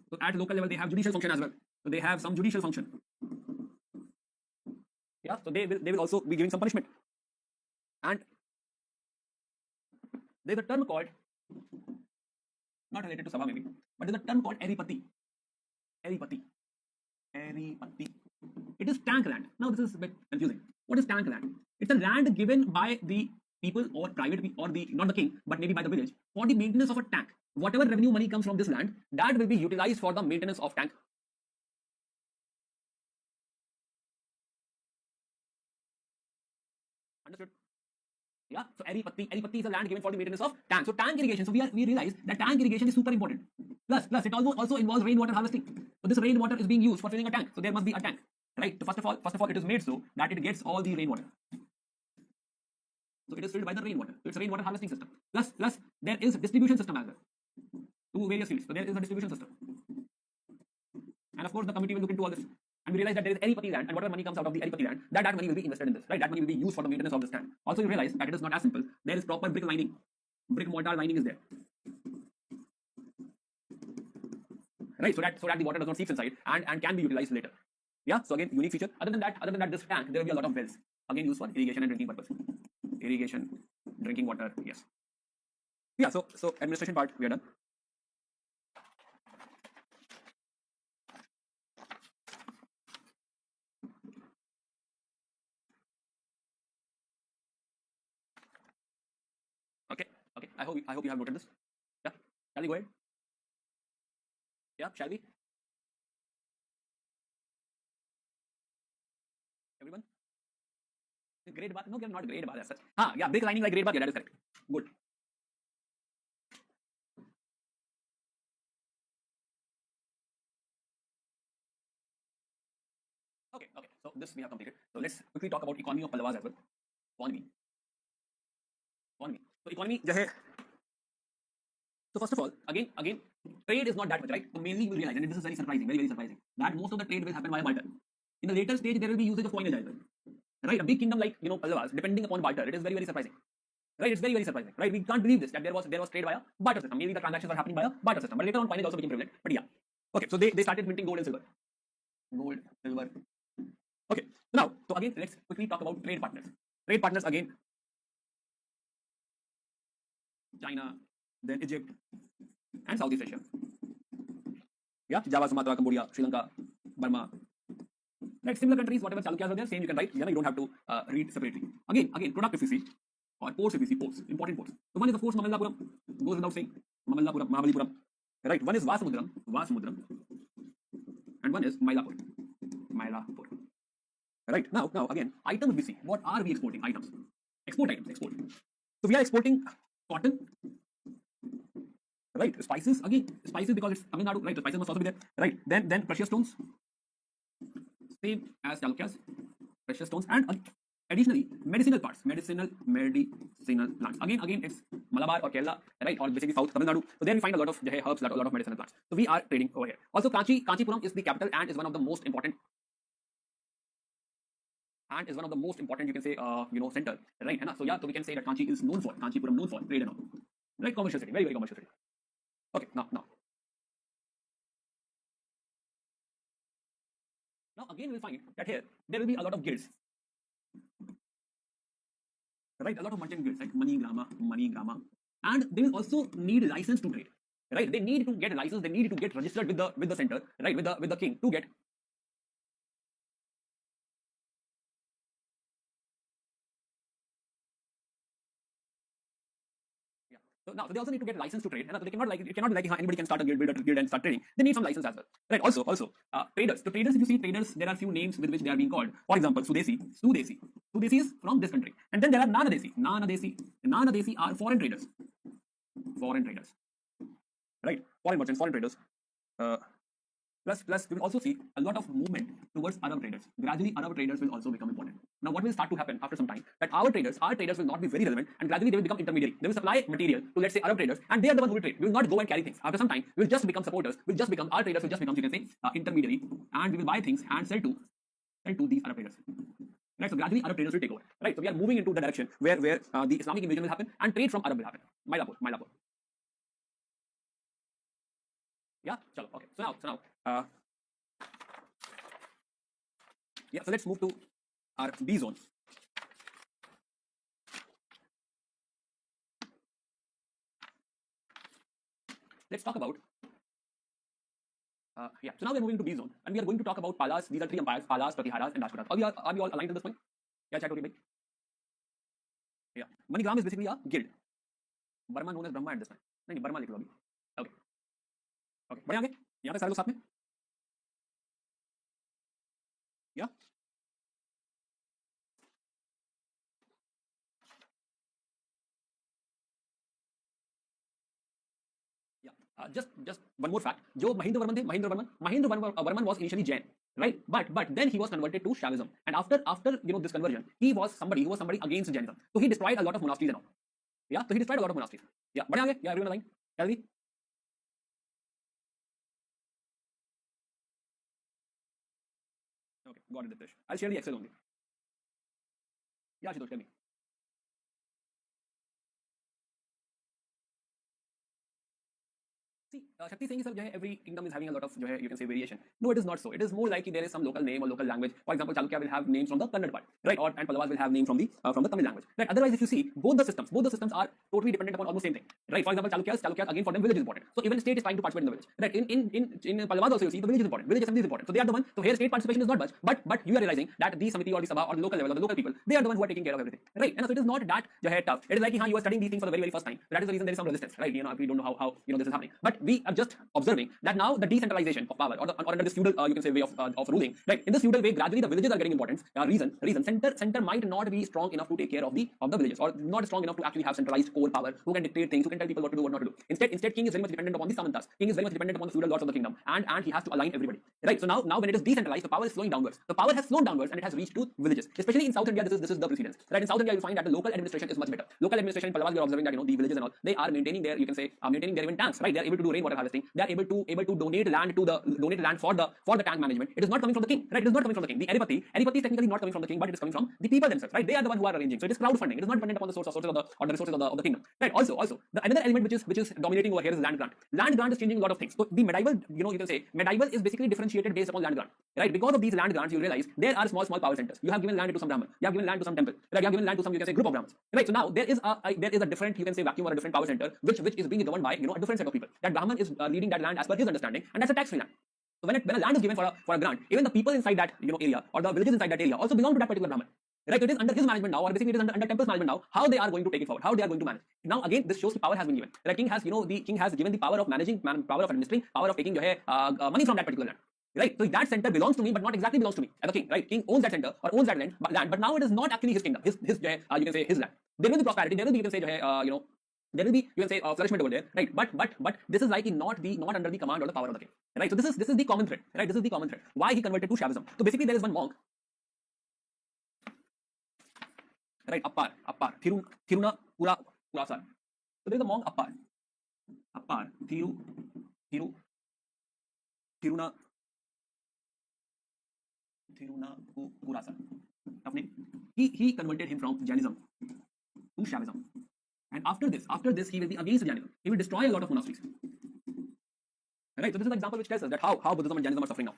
So at local level they have judicial function as well. So they have some judicial function. Yeah, so they will also be giving some punishment. And there's a term called, not related to Sabha maybe, but there's a term called Eripati. It is tank land. Now this is a bit confusing. What is tank land? It's a land given by the people or private or not the king, but maybe by the village for the maintenance of a tank. Whatever revenue money comes from this land, that will be utilized for the maintenance of tank. Understood? Yeah. So Eripatti is a land given for the maintenance of tank. So tank irrigation. So we realize that tank irrigation is super important. Plus it also involves rainwater harvesting. So this rainwater is being used for filling a tank. So there must be a tank, right? So first of all, it is made so that it gets all the rainwater. So it is filled by the rainwater. So it's a rainwater harvesting system. Plus there is a distribution system as well to various fields. So there is a distribution system. And of course, the committee will look into all this. And we realize that there is Aripati land, and whatever money comes out of the Aripati land, that money will be invested in this, right? That money will be used for the maintenance of this land. Also, you realize that it is not as simple. There is proper brick lining. Brick mortar lining is there. Right, so that the water does not seep inside and can be utilized later. Yeah, so again, unique feature. Other than that, this tank, there will be a lot of wells. Again, used for irrigation and drinking purpose. Irrigation, drinking water, yes. Yeah, so administration part, we are done. Okay. I hope you have noted this. Yeah. Shall we go ahead? Yeah, shall we? Everyone? Great bar? No, not great bar as such. Yeah, brick lining like great bar. Yeah, that is correct. Good. Okay. So this we have completed. So let's quickly talk about economy of Pallavas as well. Economy. So economy, so first of all, again, trade is not that much, right? So mainly we realize, and this is very surprising, very surprising, that most of the trade will happen via barter. In the later stage, there will be usage of coinage as well, right? A big kingdom like Pallavas, depending upon barter, it is very surprising, right? It's very surprising, right? We can't believe this that there was trade via barter system. Maybe the transactions are happening via barter system, but later on coinage also became prevalent. But yeah, okay. So they started minting gold and silver. Okay. So again, let's quickly talk about trade partners. Trade partners again. China, then Egypt, and Southeast Asia. Yeah, Java, Sumatra, Cambodia, Sri Lanka, Burma. Right, similar countries, whatever Chalukyas are there, same you can write. You don't have to read separately. Again, product if you see, or ports if you see, ports, important ports. So one is of course Mamallapuram, goes without saying. Mamallapuram, Mahabalipuram. Right, one is Vasamudram, and one is Mylapore. Right, now again, items we see. What are we exporting? Items. Export. So we are exporting cotton, right? Spices, again, spices because it's Tamil Nadu, right? The spices must also be there, right? Then precious stones, same as Chalukyas, precious stones, and additionally medicinal parts, medicinal plants. Again, it's Malabar or Kerala, right? Or basically South Tamil Nadu. So there we find a lot of herbs, a lot of medicinal plants. So we are trading over here. Also, Kanchipuram is the capital and is one of the most important. And is one of the most important, you can say, center, right? So yeah, so we can say that Kanchipuram known for trade and all, right? Commercial city, very commercial city. Okay, now again we'll find that here there will be a lot of guilds, right? A lot of merchant guilds like Money Grama, and they will also need license to trade, right? They need to get a license, they need to get registered with the center, right? With the king to get. So now they also need to get license to trade. So they cannot be like anybody can start a guild and start trading. They need some license as well, right? Also traders. So traders, if you see traders, there are few names with which they are being called. For example, Sudesi is from this country, and then there are Nanadesi are foreign traders, right? Foreign merchants, foreign traders. Plus, we will also see a lot of movement towards Arab traders. Gradually, Arab traders will also become important. Now, what will start to happen after some time? That our traders will not be very relevant, and gradually they will become intermediary. They will supply material to, let's say, Arab traders, and they are the ones who will trade. We will not go and carry things. After some time, we will just become supporters. Our traders will just become, you can say, intermediary, and we will buy things and sell to these Arab traders. Right, so gradually Arab traders will take over. Right, so we are moving into the direction where the Islamic invasion will happen and trade from Arab will happen. Mylapore. Yeah, chalo. Okay. So now, yeah. So let's move to our B zone. Let's talk about. Yeah. So now we're moving to B zone, and we are going to talk about Palas. These are three empires: Palas, Pratiharas, and Rajputas. Are we all aligned to this point? Yeah, chat okay, yeah. MoneyGram is basically a guild. Burma known as Brahma at this time. नहीं Burma लिख लो अभी. Okay. बढ़े आगे यहाँ पे सारे लोग साथ में या just one more fact. जो महेंद्र वर्मन थे, Mahendra Varman was initially Jain, right? But then he was converted to Shaivism, and after this conversion, he was somebody against Jainism. So he destroyed a lot of monasteries and all. Yeah, so he destroyed a lot of monasteries. Yeah, बढ़े आगे? Yeah, everyone aligned? Shall we? Okay, got it, Diptesh. I'll share the Excel only. Yeah, Shitosh, tell me. See, Shakti saying sir, every kingdom is having a lot of you can say variation. No, it is not so. It is more like there is some local name or local language. For example, Chalukya will have names from the Kannada part, right? Or and Pallavas will have name from the Tamil language, right? Otherwise, if you see both the systems are totally dependent upon almost same thing, right? For example, Chalukya again for them village is important. So even state is trying to participate in the village, right? In Pallavas also you see the village is important, village assembly is important. So they are the one. So here state participation is not much, but you are realizing that the Samiti or the Sabha or the local level or the local people, they are the one who are taking care of everything, right? And so it is not that tough. It is like you are studying these things for the very first time. So that is the reason there is some resistance, right? We don't know how this is happening, but we are just observing that now the decentralization of power or under this feudal you can say way of ruling, right? In this feudal way, gradually the villages are getting importance. Reason center might not be strong enough to take care of the villages, or not strong enough to actually have centralized core power who can dictate things, who can tell people what to do, what not to do. Instead king is very much dependent upon the samantas. King is very much dependent upon the feudal lords of the kingdom, and he has to align everybody, right? So now when it is decentralized, the power is flowing downwards. The power has flown downwards and it has reached to villages. Especially in South India, this is the precedence, right? In South India, you find that the local administration is much better. Local administration in Pallavas, we are observing that the villages and all, they are maintaining their maintaining their even tanks, right? They are able to do rainwater harvesting. They are able to donate land for the tank management. It is not coming from the king, right? It is not coming from the king. The Adipati is technically not coming from the king, but it is coming from the people themselves, right? They are the one who are arranging. So it is crowdfunding. It is not dependent upon the sources of the resources of the kingdom, right? Also the another element which is dominating over here is land grant. Land grant is changing a lot of things. So the medieval, you can say medieval is basically differentiated based upon land grant, right? Because of these land grants, you realize there are small power centers. You have given land to some Brahman, you have given land to some temple, right? You have given land to some, you can say, group of Brahmins, right? So now there is a different, you can say, vacuum or a different power center which is being governed by a different set of people. That Brahman is leading that land as per his understanding, and that's a tax free land. So when a land is given for a grant, even the people inside that area or the villages inside that area also belong to that particular Brahman. Right, so it is under his management now, or basically it is under temple's management now, how they are going to take it forward, how they are going to manage. Now again, this shows the power has been given. The king has, the king has given the power of managing, power of administering, power of taking money from that particular land. Right, so that center belongs to me, but not exactly belongs to me as a king. Right, king owns that center or owns that land, but now it is not actually his kingdom, his you can say his land. There will be prosperity, there will be, you can say there will be, you can say, flourishment over there, right? But this is likely not under the command or the power of the king, right? So this is the common thread, right? This is the common thread. Why he converted to Shaivism? So basically, there is one monk, right? Appar, Thirunapurasar. So there is a monk Appar, Thirunapurasar. He converted him from Jainism to Shaivism. And after this, he will be against Jainism. He will destroy a lot of monasteries. Right. So this is an example which tells us that how Buddhism and Jainism are suffering now.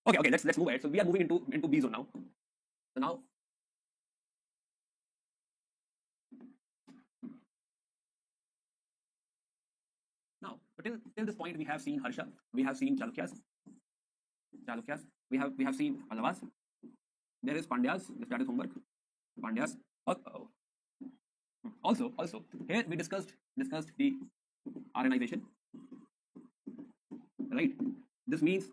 Okay. Let's move ahead. So we are moving into B zone now. So now till this point we have seen Harsha, we have seen Chalukyas, we have seen Pallavas. There is Pandyas. That is homework. Pandyas. Also here we discussed the Aryanization, right? This means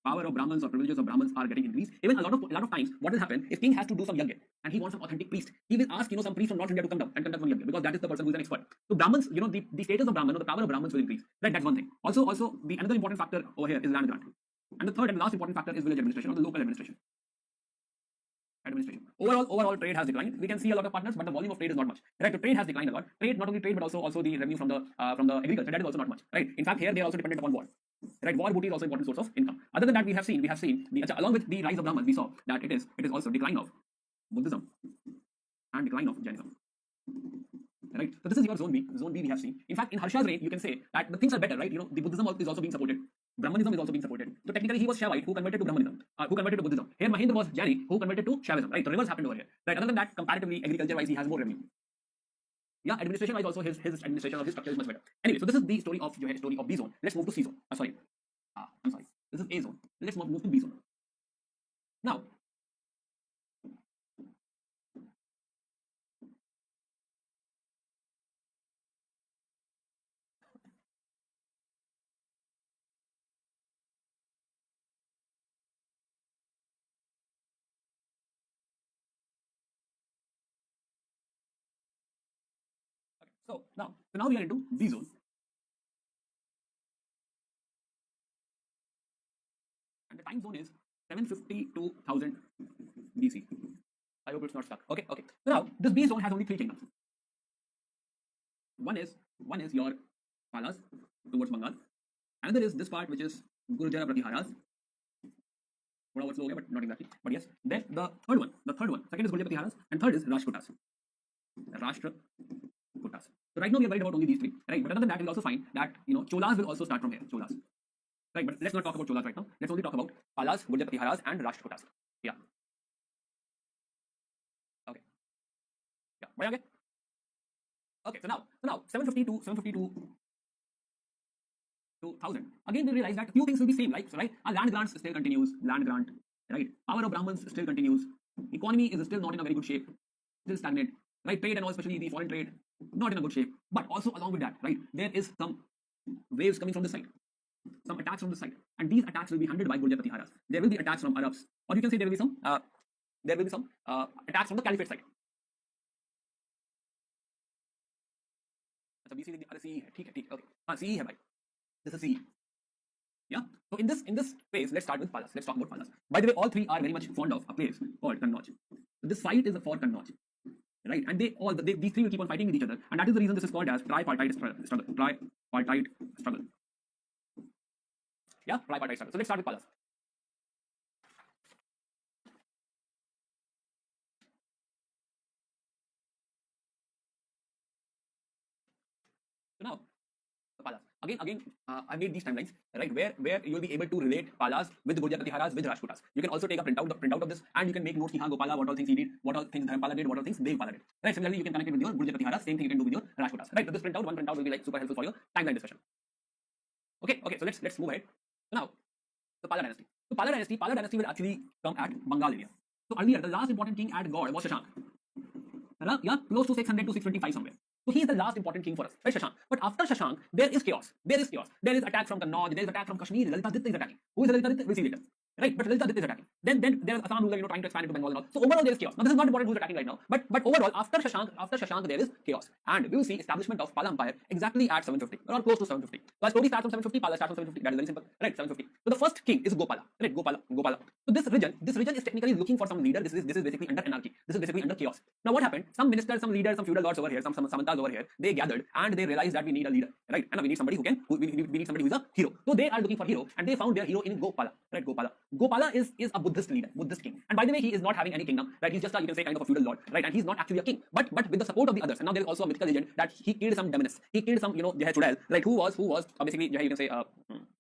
power of Brahmins or privileges of Brahmins are getting increased. Even a lot of times, what will happen if king has to do some yajna and he wants some authentic priest, he will ask some priest from North India to come down and conduct some yajna, because that is the person who is an expert. So Brahmins, the status of Brahman or the power of Brahmins will increase, right? That's one thing. Also the another important factor over here is land grant, and the third and last important factor is village administration or the local administration. Overall trade has declined. We can see a lot of partners, but the volume of trade is not much, right? So trade has declined a lot. Trade, not only trade, but also the revenue from the agriculture, that is also not much, right? In fact, here they are also dependent upon war, right? War booty is also an important source of income. Other than that, we have seen along with the rise of Brahmans, we saw that it is also decline of Buddhism and decline of Jainism, right? So this is your zone B. Zone B we have seen. In fact, in Harsha's reign, you can say that the things are better, right? The Buddhism is also being supported. Brahmanism is also being supported. So technically, he was Shaivite who converted to Brahmanism, who converted to Buddhism. Here, Mahendra was Jaini who converted to Shaivism, right? The reverse happened over here, right? Other than that, comparatively, agriculture-wise, he has more revenue. Yeah, administration-wise, also his administration of his structure is much better. Anyway, so this is the story of B zone. Let's move to C zone. I'm sorry. This is A zone. Let's move to B zone. Now, so now we are into B zone. time zone is 750 to 1000 BC. I hope it's not stuck. Okay, okay. So now this B zone has only three kingdoms. One is your Palas towards Bengal. Another is this part which is Gurjara Pratiharas. Slow, okay, but not exactly. But yes. Then the third one, second is Gurjara Pratiharas, and third is Rashtrakutas. Rashtrakutas. So right now we are worried about only these three, right? But other than that, we'll also find that Cholas will also start from here. Cholas. Right, but let's not talk about Cholas right now. Let's only talk about Palas, Gurjara Pratiharas, and Rashtrakutas. Yeah. Okay. Yeah. Okay. So now 750 to 1000. Again, we realize that few things will be same, right? So right, our land grants still continues. Land grant, right? Power of Brahmins still continues. Economy is still not in a very good shape. Still stagnant. Right? Trade and all, especially the foreign trade, not in a good shape. But also along with that, right, there is some waves coming from the side. Some attacks from the side, and these attacks will be handled by Gurjara Pratiharas. There will be attacks from Arabs, or you can say there will be some attacks from the Caliphate side. अच्छा BC अरे CE है ठीक है okay हाँ CE है भाई this is CE. Yeah, so in this phase let's start with Palas. Let's talk about Palas. By the way, all three are very much fond of a place called Kannauj. So this fight is for Kannauj, right? And these three will keep on fighting with each other, and that is the reason this is called as tripartite struggle. Tripartite struggle. Yeah, tripartite struggle. So let's start with Palas. So now, Palas. Again, I made these timelines, right? Where you will be able to relate Palas with Gurjara Pratiharas with Rashtrakutas. You can also take a printout of this, and you can make notes. Ki, Gopala, what all things he did, what all things Dharampala did, what all things Devpala did. Right? Similarly, you can connect it with your Gurjara Pratiharas. Same thing you can do with your Rashtrakutas. Right? So this one printout will be like super helpful for your timeline discussion. Okay. So let's move ahead. So now, the Pala dynasty. So Pala dynasty will actually come at Bengal area. So earlier, the last important king at God was Shashank. Yeah, close to 600 to 625 somewhere. So he is the last important king for us, right, Shashank. But after Shashank, there is chaos. There is attack from Kannauj, there is attack from Kashmir. Lalitaditya is attacking. Who is Lalitaditya? We'll see later. Right, but Lalitaditya is attacking. Then there is Assam ruler, trying to expand into Bengal and all. So overall there is chaos. Now this is not important who's attacking right now, but overall after Shashank there is chaos, and we will see establishment of Pala Empire exactly at 750 or close to 750. So our story starts from 750. Pala starts from 750. That is very simple, right? 750. So the first king is Gopala, right? Gopala. So this region is technically looking for some leader. This is basically under anarchy. This is basically under chaos. Now what happened? Some ministers, some leaders, some feudal lords over here, some samantas over here, they gathered and they realized that we need a leader, right? And we need somebody we need somebody who is a hero. So they are looking for hero, and they found their hero in Gopala, right? Gopala is a Buddhist leader, Buddhist king. And by the way, he is not having any kingdom, right? He's just a, you can say, kind of a feudal lord, right? And he's not actually a king, but with the support of the others. And now there is also a mythical legend that he killed some demonists. He killed some, Chudail, right? Who was basically, you can say,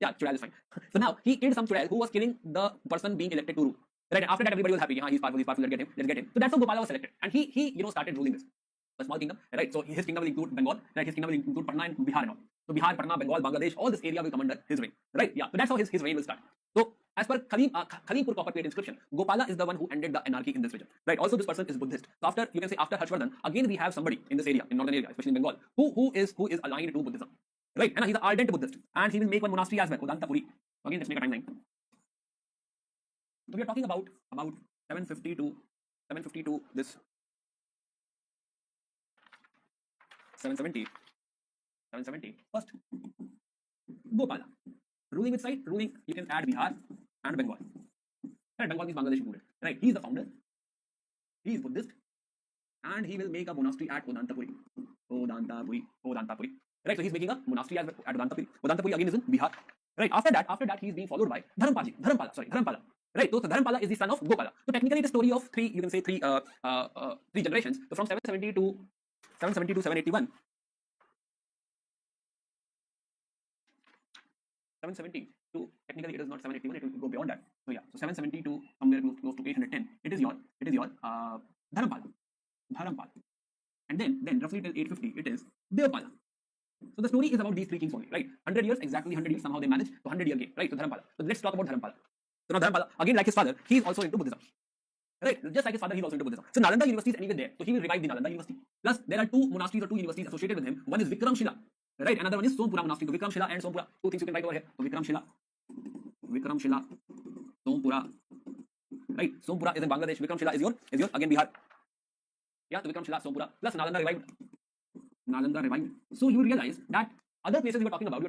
Chudail is fine. So now he killed some Chudail who was killing the person being elected to rule. Right, and after that everybody was happy. He's powerful, let's get him. So that's how Gopala was selected, and he started ruling this a small kingdom, right? So his kingdom will include Bengal, right? His kingdom will include Patna and Bihar and all. So Bihar, Patna, Bengal, Bangladesh, all this area will come under his reign, right? Yeah, so that's how his reign will start. So as per Khalimpur copper plate inscription, Gopala is the one who ended the anarchy in this region, right? Also this person is Buddhist. So after Harshvardhan, again we have somebody in this area, in northern area, especially in Bengal, who is aligned to Buddhism, right? And he's an ardent Buddhist, and he will make one monastery as well, Udantapuri. So again, let's make a timeline. So we are talking about 750 to this 770. First, Gopala. Ruling which side? You can add Bihar and Bengal. Right, Bengal is Bangladesh included. Right, he is the founder. He is Buddhist, and he will make a monastery at Udantapuri. Right, so he's making a monastery at Udantapuri. Udantapuri again is in Bihar. Right, after that he is being followed by Dharampala. Right, so Dharampala is the son of Gopala. So technically the story of three generations. So from 770 to 781. 770 to, technically it is not 781, it will go beyond that. So yeah, so 770 to somewhere close to 810. It is your Dharampala. And then roughly till 850 it is Devpala. So the story is about these three kings only, right? 100 years, exactly 100 years, somehow they managed. So 100-year game, right? So Dharampala. So let's talk about Dharampala. So now Dharampala, again like his father, he is also into Buddhism. Right, just like his father, he is also into Buddhism. So Nalanda University is anyway there, so he will revive the Nalanda University. Plus, there are two monasteries or two universities associated with him. One is Vikramshila, right? Another one is Sompura Monastery. So Vikramshila and Sompura, two things you can write over here. So Vikramshila, Sompura, right? Sompura is in Bangladesh. Vikramshila is your again Bihar. Yeah, so Vikramshila, Sompura plus Nalanda revived. So you realize that other places you were talking about,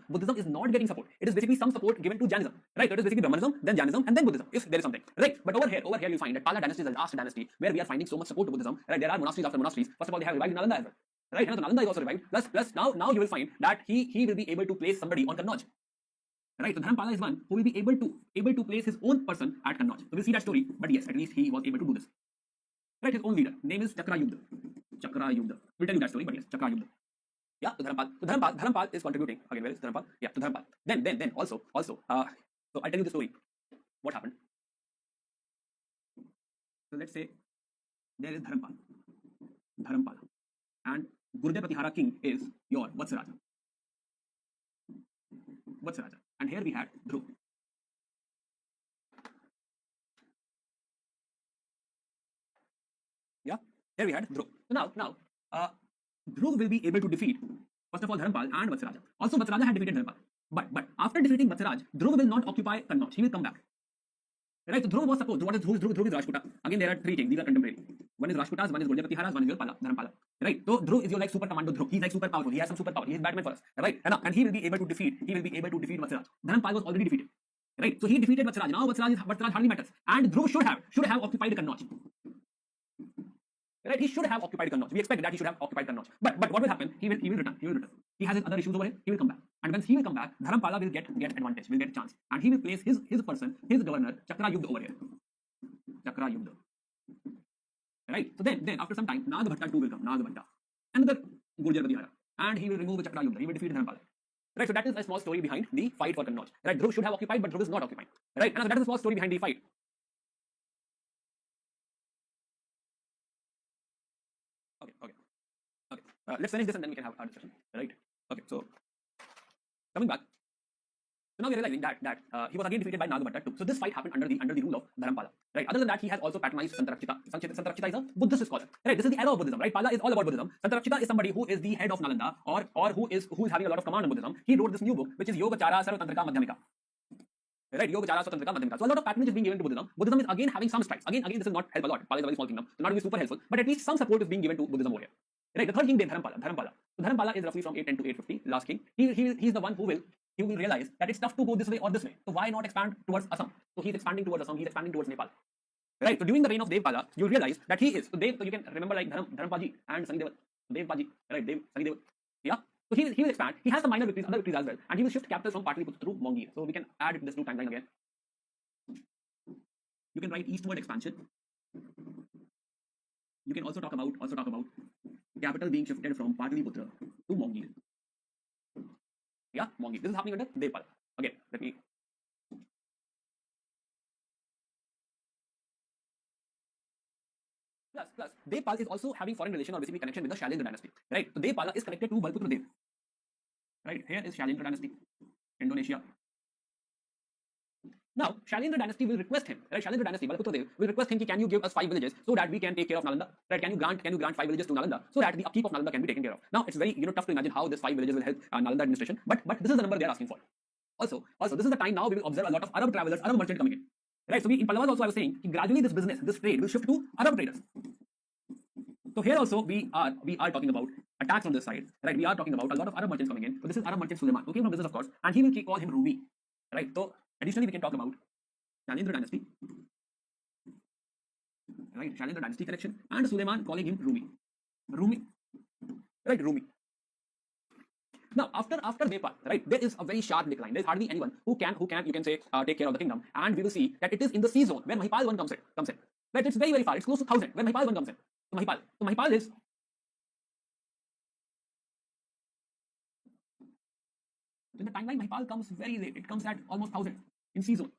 Buddhism is not getting support. It is basically some support given to Jainism, right? It is basically Brahmanism, then Jainism, and then Buddhism, if there is something, right? But over here you find that Pala dynasty is the last dynasty where we are finding so much support to Buddhism, right? There are monasteries after monasteries. First of all, they have revived Nalanda as well, right? So Nalanda is also revived. Plus now you will find that he will be able to place somebody on Kannauj, right? So Dharampada is one who will be able to place his own person at Kannauj. So we'll see that story, but yes, at least he was able to do this, right? His own leader name is Chakrayuddha. We'll tell you that story, but yes, Chakrayuddha. Yeah, to Dharampal is contributing. Again, where is Dharampal? Yeah, to Dharampal. Then also, so I'll tell you the story. What happened? So let's say there is Dharampal, and Gurudev Pratihara king is your Vatsaraja, and here we had Dhruv. Yeah, here we had Dhruv. So now, Dhruv will be able to defeat, first of all, Dharampal and Vatsaraja. Also, Vatsaraja had defeated Dharampal. But after defeating Vatsaraj, Dhruv will not occupy Kannauj. He will come back. Right? So Dhruv was supposed. Dhruv is Rajputa. Again, there are three kings. These are contemporary. One is Rajputas, one is Gurudev Pratihara, one is your Dharampala. Right? So Dhruv is your like super commando Dhruv. He's like super powerful. He has some superpower. He is Batman for us. Right? And he will be able to defeat. Vatsaraj. Dharampal was already defeated. Right? So he defeated Vatsaraj. Now Vatsaraj hardly matters. And Dhruv should have occupied Kannauj. Right? He should have occupied Kannauj. We expect that he should have occupied Kannauj. But what will happen? He will return. He has his other issues over here. He will come back. And when he will come back, Dharampala will get advantage. Will get a chance. And he will place his person, his governor, Chakrayuddha over here. Chakrayuddha. Right? So then after some time, Nagbhatta too will come. Nagbhatta. Another Gurudev Pratihara. And he will remove Chakrayuddha. He will defeat Dharampala. Right? So that is a small story behind the fight for Kannauj. Right? Dhruv should have occupied, but Dhruv is not occupied. Right? And so that is a small story behind the fight. Okay. Let's finish this and then we can have our discussion. Right? Okay. So coming back. So now we are realizing that he was again defeated by Nagbhatta too. So this fight happened under the rule of Dharampala. Right? Other than that, he has also patronized Santarakshita. Santarakshita is a Buddhist scholar. Right? This is the era of Buddhism. Right? Pala is all about Buddhism. Santarakshita is somebody who is the head of Nalanda or who is having a lot of command in Buddhism. He wrote this new book which is Yogacara Sarvatantrika Madhyamika. Right? Yogacara Sarvatantrika Madhyamika. So a lot of patronage is being given to Buddhism. Buddhism is again having some strikes. Again this will not help a lot. Pala is a very small kingdom, so not really super helpful. But at least some support is being given to Buddhism over here. Right? The third king, Dharampala. So Dharampala is roughly from 810 to 850. Last king. He's the one who will realize that it's tough to go this way or this way. So why not expand towards Assam? So he's expanding towards Assam. He's expanding towards Nepal. Right? So during the reign of Devpala, you realize that he is. So you can remember like Dharampaji and Sanideval. Devpaji. Right? Sanideval. Yeah. So he will expand. He has some minor victories, other victories as well, and he will shift capital from Patliputra through Mongi. So we can add this to timeline again. You can write eastward expansion. You can also talk about capital being shifted from Patliputra to Mongi. Yeah, Mongi. This is happening under Devpala. Again, let me. Plus, Devpala is also having foreign relation or basically connection with the Shailendra dynasty. Right? So Devpala is connected to Balputra Dev. Right? Here is Shailendra dynasty, Indonesia. Now, Shailendra dynasty will request him, right? Shailendra dynasty, Balputra Dev, will request him, can you give us 5 villages so that we can take care of Nalanda? Right? Can you grant 5 villages to Nalanda so that the upkeep of Nalanda can be taken care of? Now, it's very tough to imagine how this 5 villages will help Nalanda administration, but this is the number they are asking for. Also, this is the time now we will observe a lot of Arab travelers, Arab merchants coming in. Right? So in Pallavas also I was saying, gradually this business, this trade will shift to Arab traders. So here also we are talking about attacks on this side, right? We are talking about a lot of Arab merchants coming in. So this is Arab merchant Suleiman, who came from business of course, and he will call him Rumi, right? So additionally we can talk about Shailendra dynasty, right? Shailendra dynasty connection, and Suleiman calling him Rumi, right? Rumi. Now after Nepal, right, there is a very sharp decline. There is hardly anyone who can you can say take care of the kingdom, and we will see that it is in the sea zone when Mahipal I comes in. Right? It's very far. It's close to 1000 when Mahipal I comes in. So Mahipal is. In the timeline, Mahipal comes very late. It comes at almost 1000 in sea zone,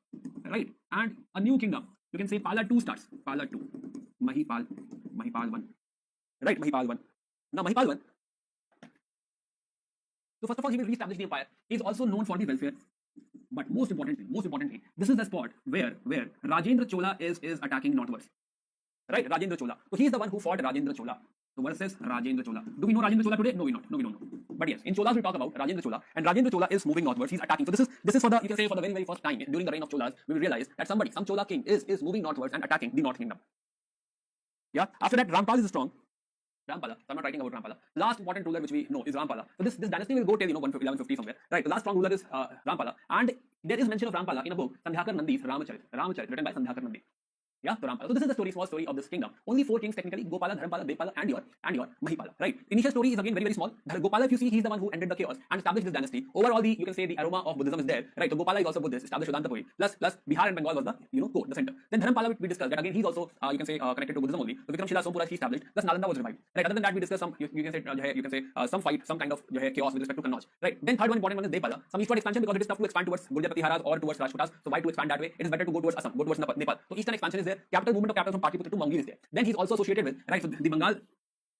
right? And a new kingdom. You can say Pala 2 starts. Pala 2, Mahipal 1, right? Mahipal 1. Now Mahipal 1. So first of all, he will reestablish the empire. He is also known for the welfare. But most importantly, this is the spot where Rajendra Chola is attacking northwards. Right? Rajendra Chola. So he is the one who fought Rajendra Chola. So versus Rajendra Chola. Do we know Rajendra Chola today? No, we don't know. But yes, in Cholas we talk about Rajendra Chola, and Rajendra Chola is moving northwards. He's attacking. So this is for the, you can say, for the very first time during the reign of Cholas, we will realize that some Chola king is moving northwards and attacking the North Kingdom. Yeah. After that, Rampal is strong. Rampala. So I'm not writing about Rampala. Last important ruler which we know is Rampala. So this dynasty will go till 1150 somewhere, right? The last strong ruler is Rampala, and there is mention of Rampala in a book, Sandhyakar Nandi's Ramacharit, written by Sandhyakar Nandi. Yeah, so Rampala. So this is the small story of this kingdom. Only 4 kings technically: Gopala, Dharmpala, Devpala, and your Mahipala. Right? The initial story is again very small. Gopala, if you see, he's the one who ended the chaos and established this dynasty. Overall, you can say the aroma of Buddhism is there. Right? So Gopala is also Buddhist, established Vedantapuri. Plus Bihar and Bengal was the core, the center. Then Dharmpala we discussed that again he's also you can say connected to Buddhism only. So Vikramshila Sompura he established. Plus Nalanda was revived. Right? Other than that we discussed some you can say some fight, some kind of chaos with respect to Kannauj. Right? Then third one important one is Devpala. Some eastward expansion because it is tough to expand towards Gurjapati Haras or towards Rajputas. So why to expand that way? It is better to go towards Assam, go towards Nepal. So eastern expansion is there. Capital movement of capital from Patliputra to Mangi is there. Then he's also associated with, right, so the Bengal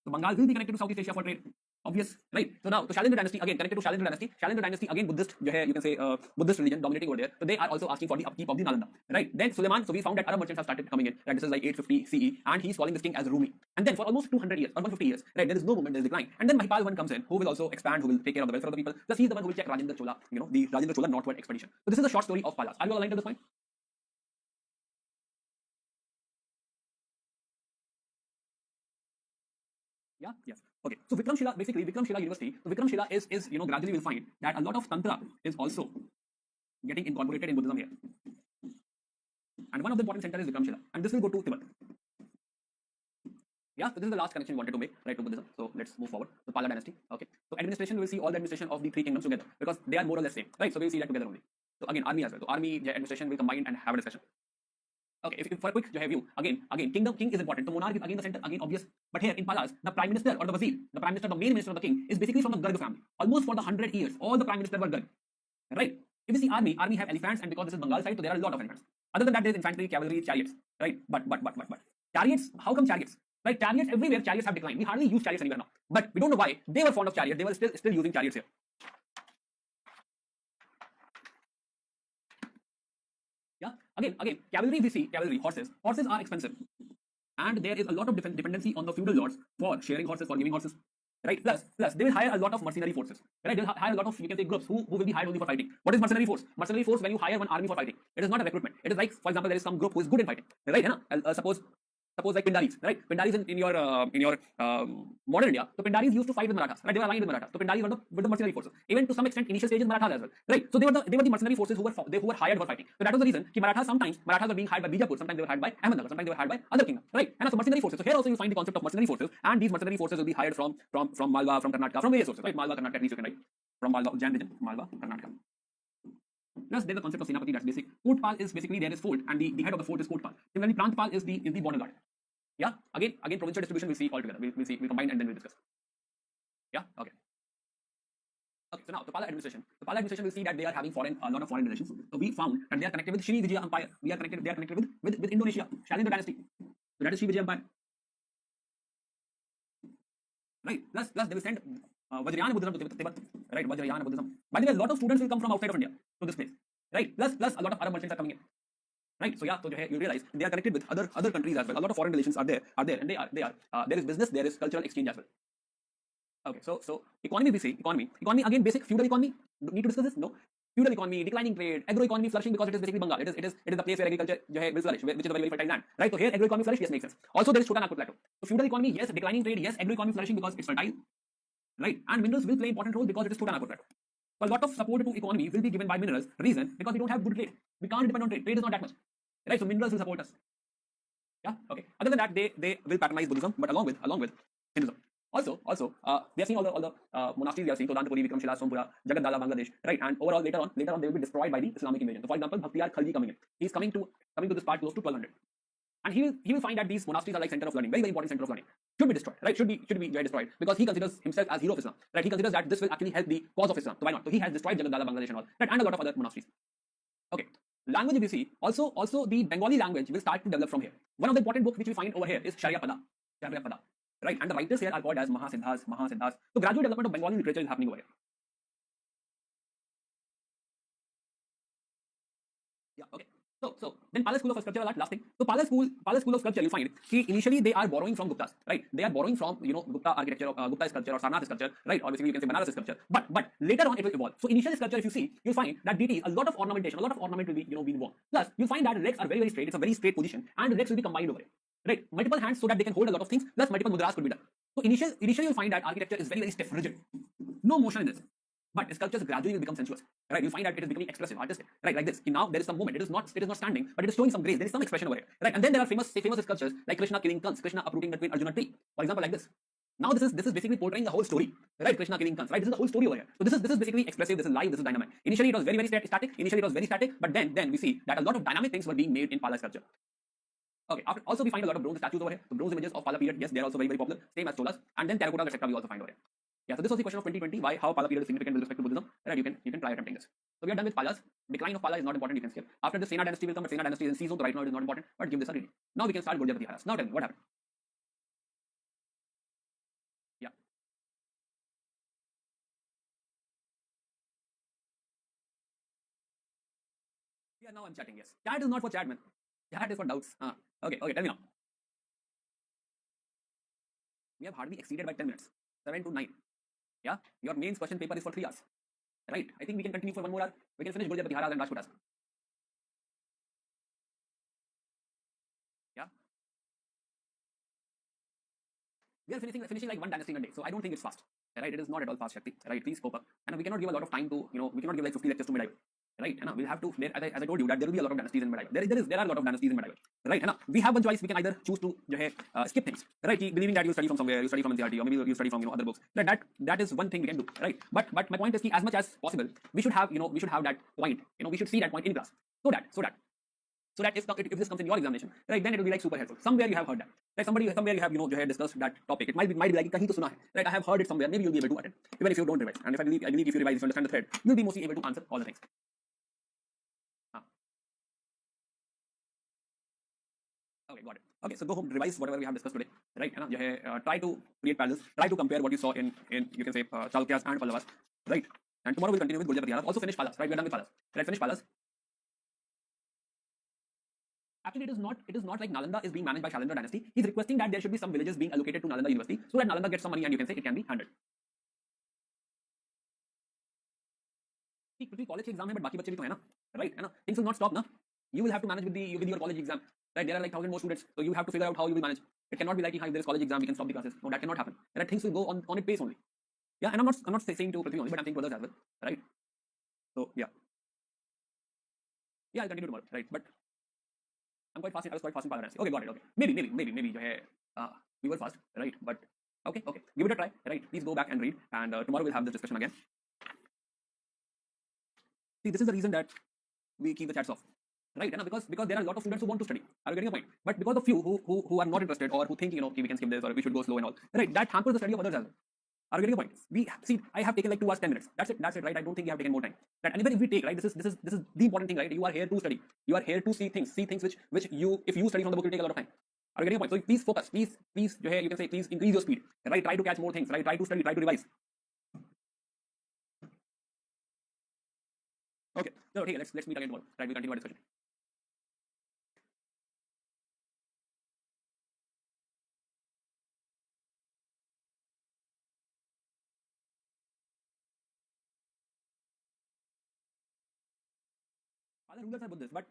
will be connected to Southeast Asia for trade. Obvious, right? So now, the Shailendra dynasty again connected to Shailendra dynasty. Shailendra dynasty again Buddhist, you can say Buddhist religion dominating over there. So they are also asking for the upkeep of the Nalanda, right? Then Suleiman, so we found that Arab merchants have started coming in. Right, this is like 850 CE, and he's calling this king as Rumi. And then for almost 200 years or 150 years, right, there is no movement, there is decline. And then Mahipal one comes in, who will also expand, who will take care of the welfare of the people. Plus he's the one who will check Rajendra Chola, the Rajendra Chola northward expedition. So this is the short story of Palas. Are you all aligned to this point? Yeah, yes. Okay. So Vikramshila, basically Vikramshila University. So Vikramshila is gradually will find that a lot of Tantra is also getting incorporated in Buddhism here. And one of the important centers is Vikramshila. And this will go to Tibet. Yeah, so this is the last connection we wanted to make, right, to Buddhism. So let's move forward. The Pala dynasty. Okay. So administration, we'll see all the administration of the 3 kingdoms together because they are more or less same. Right. So we'll see that together only. So again, army as well. So army administration will combine and have a discussion. Okay, if for a quick view, again, king is important. So monarch is again the center, again obvious. But here in Palas, the prime minister or the wazir, the prime minister, the main minister of the king is basically from the Garg family. Almost for the 100 years, all the prime ministers were Garg. Right? If you see army have elephants, and because this is Bengal side, so there are a lot of elephants. Other than that, there is infantry, cavalry, chariots. Right? But chariots, how come chariots? Right? Chariots everywhere, chariots have declined. We hardly use chariots anywhere now. But we don't know why. They were fond of chariots. They were still using chariots here. Yeah. Again, cavalry we see, horses. Horses are expensive. And there is a lot of dependency on the feudal lords for sharing horses, for giving horses. Right? Plus, they will hire a lot of mercenary forces. Right? They'll hire a lot of, you can say, groups who will be hired only for fighting. What is mercenary force? Mercenary force, when you hire one army for fighting, it is not a recruitment. It is like, for example, there is some group who is good in fighting. Right? Suppose like Pindaris, right? Pindaris in your modern India, so Pindaris used to fight with Marathas, right? They were aligned with Marathas. So Pindaris were with the mercenary forces. Even to some extent, initial stages Marathas as well, right? So they were the mercenary forces who were hired for fighting. So that was the reason. Marathas were being hired by Bijapur, sometimes they were hired by Ahmednagar, sometimes they were hired by other kingdoms, right? And so mercenary forces. So here also you find the concept of mercenary forces, and these mercenary forces will be hired from Malwa, from Karnataka, from various sources, right? Malwa, Karnataka, you can write from Malwa, Ujjain region, Malwa, Karnataka. Plus, there's the concept of Senapati, that's basic. Kotpal is basically there is fort, and the head of the fort is Kotpal. Similarly, Prantpal is the border guard. Yeah, again, provincial distribution we'll see all together. We'll combine and then we'll discuss. Yeah, okay. Okay, so now the Pala administration. The Pala administration will see that they are having a lot of foreign relations. So we found that they are connected with Sri Vijaya Empire. They are connected with Indonesia, Shailendra dynasty. So that is Sri Vijaya Empire. Right. Plus they will send Vajrayana Buddhism to Tibet. Right, Vajrayana Buddhism. By the way, a lot of students will come from outside of India to this place. Right. Plus a lot of Arab merchants are coming in. Right, so yeah, so you realize they are connected with other countries as well. A lot of foreign relations are there, and there is business, there is cultural exchange as well. Okay, so economy we say economy again, basic feudal economy. Need to discuss this? No. Feudal economy, declining trade, agroeconomy flourishing because it is basically Bengal. It is the place where agriculture will flourish, which is a very fertile land. Right, so here agroeconomy flourish, yes, makes sense. Also there is Chota Nagpur plateau. So feudal economy, yes, declining trade, yes, agroeconomy flourishing because it's fertile. Right, and minerals will play important role because it is Chota Nagpur plateau. So a lot of support to economy will be given by minerals. Reason, because we don't have good trade. We can't depend on trade. Trade is not that much. Right, so minerals will support us. Yeah, okay. Other than that, they will patronize Buddhism, but along with Hinduism. Also, they are seeing all the monasteries. They are seeing Todantapuri, Vikramshila, Sompura, Jagat-Dala, Bangladesh, right? And overall, later on, they will be destroyed by the Islamic invasion. So, for example, Bhaktiar Khalji coming in. He's coming to this part close to 1200, and he will find that these monasteries are like center of learning, very important center of learning. Should be destroyed, right? Should be destroyed because he considers himself as hero of Islam, right? He considers that this will actually help the cause of Islam. So why not? So he has destroyed Jagat-Dala, Bangladesh, and all, right? And a lot of other monasteries. Okay. Language we see, also the Bengali language will start to develop from here. One of the important books which we find over here is Sharya Pada, right? And the writers here are called as Mahasiddhas. So gradual development of Bengali literature is happening over here. Yeah, okay. So then Pala School of Sculpture, last thing. So Pala School of Sculpture, you find, see, initially they are borrowing from Guptas, right? They are borrowing from, Gupta architecture, Gupta sculpture or Sarnath sculpture, right? Or basically you can say Banaras sculpture. But later on it will evolve. So initial sculpture, if you see, you'll find that deities, a lot of ornamentation, a lot of ornament will be, being worn. Plus, you'll find that legs are very, very straight. It's a very straight position, and legs will be combined over it, right? Multiple hands so that they can hold a lot of things. Plus, multiple mudras could be done. So initially you'll find that architecture is very stiff, rigid, no motion in this. But sculptures gradually will become sensuous, right? You find that it is becoming expressive, artistic, right? Like this. Now there is some movement. It is not standing, but it is showing some grace. There is some expression over here, right? And then there are famous sculptures like Krishna killing Kans, Krishna uprooting the twin Arjuna tree, for example, like this. Now this is basically portraying the whole story, right? Krishna killing Kans, right? This is the whole story over here. So this is basically expressive. This is live. This is dynamic. Initially it was very static. But then we see that a lot of dynamic things were being made in Pala sculpture. Okay. Also we find a lot of bronze statues over here. So bronze images of Pala period. Yes, they are also very popular. Same as Cholas. And then terracotta, etc. We also find over here. Yeah, so this was the question of 2020, why how Pala period is significant with respect to Buddhism. Right, you can try attempting this. So we are done with Palas. Decline of Pala is not important, you can skip. After the Sena dynasty will come, but Sena dynasty is in C zone, so right now it is not important, but give this a reading. Now we can start Gurjapati Haras. Now tell me, what happened? Yeah. Yeah, now I'm chatting, yes. Chat is not for chat, man. Chat is for doubts. Okay, tell me now. We have hardly exceeded by 10 minutes. 7 to 9. Yeah, your mains question paper is for 3 hours. Right, I think we can continue for 1 more hour. We can finish Gurjapati Haras and Rajputas. Yeah. We are finishing like one dynasty in a day, so I don't think it's fast. Right, it is not at all fast, Shakti. Right, please cope up. And we cannot give a lot of time to, we cannot give like 50 lectures to Medieval. Right, and we'll have to, as I told you, that there will be a lot of dynasties in Medieval. There are a lot of dynasties in Medieval. Right, and we have one choice. We can either choose to skip things. Right, believing that you study from somewhere, you study from NCERT, or maybe you study from other books. Right, that is one thing we can do. Right, but my point is that as much as possible, we should have that point. We should see that point in class, so that if this comes in your examination, right, then it will be like super helpful. Somewhere you have heard that, right? Somewhere you have discussed that topic. It might be like kahin to suna hai, right? I have heard it somewhere. Maybe you'll be able to attend, even if you don't revise. And I believe if you revise, if you understand the thread, you'll be mostly able to answer all the things. Okay, got it. Okay, so go home, revise whatever we have discussed today, right? Try to create parallels, try to compare what you saw in you can say Chalukyas and Pallavas, right? And tomorrow we'll continue with Gurjapati Haras. Also finish Palas, right? We're done with Palas. Right, finish Palas. Actually, it is not like Nalanda is being managed by Shailendra dynasty. He's requesting that there should be some villages being allocated to Nalanda University so that Nalanda gets some money and you can say it can be handled. See, college exam hai, but baki bacche bhi to hai na, right? Things will not stop, na. You will have to manage with your college exam, right? There are like 1,000 more students, so you have to figure out how you will manage. It cannot be like if there is college exam, we can stop the classes. No, that cannot happen. Right? Things will go on its pace only. Yeah, and I'm not saying to Prithvi only, but I'm saying to others as well, right? So yeah, I'll continue tomorrow, right? But I was quite fast in Pala dynasty. Okay, got it. Okay, maybe we were fast, right? But okay, give it a try, right? Please go back and read, and tomorrow we'll have this discussion again. See, this is the reason that we keep the chats off, right? Because there are a lot of students who want to study. Are you getting a point? But because of few who are not interested or who think we can skip this or we should go slow and all, right? That hampers the study of others as well. Are you getting a point? I have taken like 2 hours 10 minutes. That's it, right? I don't think you have taken more time. Right? And even if we take, right, this is the important thing, right? You are here to study. You are here to see things which you, if you study from the book, will take a lot of time. Are you getting a point? So please focus. Please, you can say, please increase your speed. Right? Try to catch more things. Right? Try to study. Try to revise. Okay. So okay, let's meet again tomorrow. Right? We'll continue our discussion. Other rulers are Buddhists, but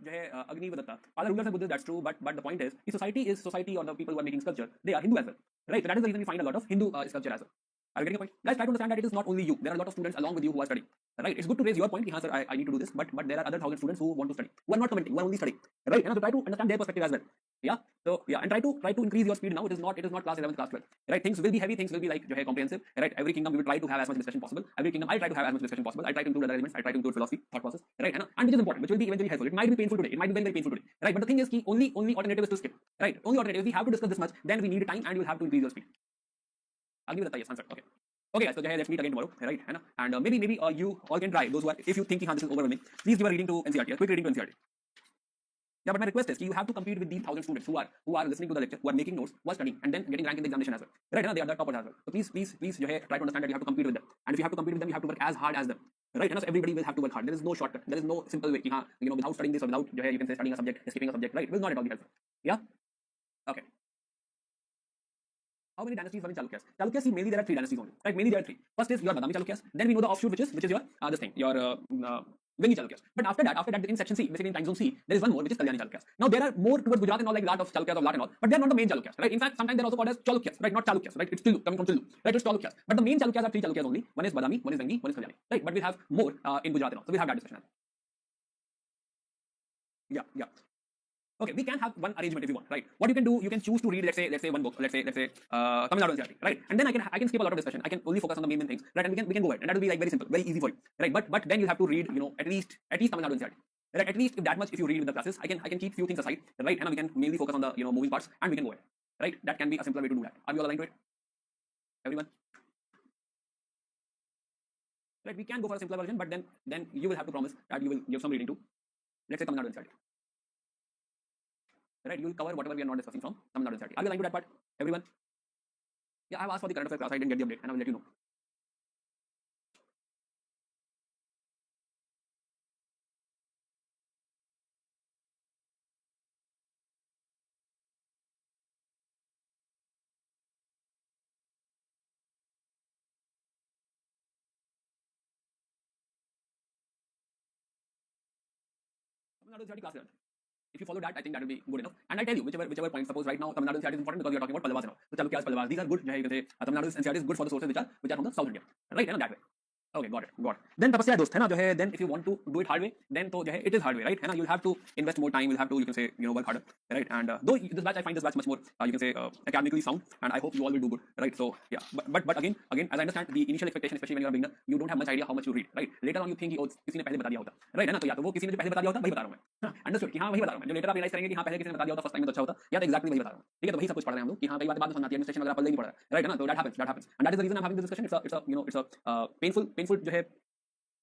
Agni Vadatta. Other rulers are Buddhists, that's true, but the point is, the society or the people who are making sculpture, they are Hindu as well, right? So that is the reason we find a lot of Hindu sculpture as well. Are you getting a point? Guys, try to understand that it is not only you. There are a lot of students along with you who are studying, right? It's good to raise your point, sir, I need to do this, but there are other 1,000 students who want to study, who are not commenting, who are only studying, right? So try to understand their perspective as well. Yeah. So yeah, and try to increase your speed now. It is not class 11, class 12. Right? Things will be heavy. Things will be like comprehensive. Right? Every kingdom we will try to have as much discussion possible. Every kingdom I try to have as much discussion possible. I try to include other elements. I try to include philosophy, thought process. Right? And which is important, which will be eventually helpful. It might be painful today. It might be very painful today. Right? But the thing is, only alternative is to skip. Right? Only alternative. If we have to discuss this much, then we need time and you will have to increase your speed. I'll give it a yes answer. Okay. Okay, guys, so let's meet again tomorrow, right? And maybe you all can try. Those who are, if you think this is overwhelming, please give a reading to NCERT, a quick reading to NCERT. Yeah, but my request is you have to compete with these 1,000 students who are listening to the lecture, who are making notes, who are studying, and then getting rank in the examination as well. Right? They are the toppers as well. So please, try to understand that you have to compete with them. And if you have to compete with them, you have to work as hard as them. Right? So everybody will have to work hard. There is no shortcut. There is no simple way. Without studying this or without you can say studying a subject, skipping a subject, right? It will not at all be helpful. Yeah. Okay. How many dynasties were in Chalukyas? Chalukyas, see, mainly there are 3 dynasties only. Right? Mainly there are 3. First is your Badami Chalukyas. Then we know the offshoot, which is your this thing, your Vengi Chalukyas. But after that, in section C, basically in time zone C, there is one more which is Kalyani Chalukyas. Now there are more towards Gujarat and all, like that of Chalukyas of Lat and all, but they are not the main Chalukyas, right? In fact, sometimes they're also called as Chalukyas, right? Not Chalukyas, right? It's Tillu, coming from Tillu, right? It's Chalukyas. But the main Chalukyas are three Chalukyas only. One is Badami, one is Vengi, one is Kalyani, right? But we'll have more in Gujarat and all. So we'll have that discussion. Yeah. Okay, we can have one arrangement if you want, right? What you can do, you can choose to read, let's say one book, let's say Tamil Nadu NCERT, right? And then I can skip a lot of discussion. I can only focus on the main things, right? And we can go ahead, and that will be like very simple, very easy for you, right? But then you have to read, at least Tamil Nadu NCERT. Right, at least if that much, if you read with the classes, I can keep few things aside, right? And we can mainly focus on the moving parts, and we can go ahead, right? That can be a simpler way to do that. Are we all aligned to it, everyone? Right, we can go for a simpler version, but then you will have to promise that you will give some reading to, let's say, Tamil Nadu NCERT. Right, you will cover whatever we are not discussing from Tamil Nadu NCERT. Are you aligned to that part, everyone? Yeah, I have asked for the current affairs class. I didn't get the update, and I will let you know. Tamil Nadu NCERT class 11. If you follow that, I think that will be good enough. And I tell you, whichever point, suppose right now Tamil Nadu NCERT is important because we are talking about Pallavas and all. So Chalukyas, Pallavas, these are good. You can say Tamil Nadu NCERT is good for the sources which are from the South India, right? That way. Okay, got it. Then tapasya dost, है ना, जो है, then if you want to do it hard way, then तो जो है, it is hard way, right? है ना, you'll have to invest more time, you'll have to, you can say, work harder, right? And though this batch, I find this batch much more, you can say, academically sound, and I hope you all will do good, right? So yeah, but again, as I understand, the initial expectation, especially when you are a beginner, you don't have much idea how much you read, right? Later on, you think कि किसी ने पहले बता दिया होता, right? है ना, तो या तो वो किसी ने जो पहले बता दिया होता, वही बता रहा हूँ मैं, अंडरस्टूड कि हाँ वही बता रहा हूँ मैं, जो लेटर आप रियलाइज करेंगे कि हाँ पहले किसी ने बता दिया होता फर्स्ट टाइम में तो अच्छा होता, या तो एक्जैक्टली वही बता रहा हूँ, ठीक है? तो वही सब कुछ पढ़ रहे हैं हम लोग कि हाँ कई बात में समझ आती है, एडमिनिस्ट्रेशन वगैरह पहले ही पढ़ रहा है, राइट? है ना, तो that happens, and that is the reason I'm having this discussion. It's a painful जो है,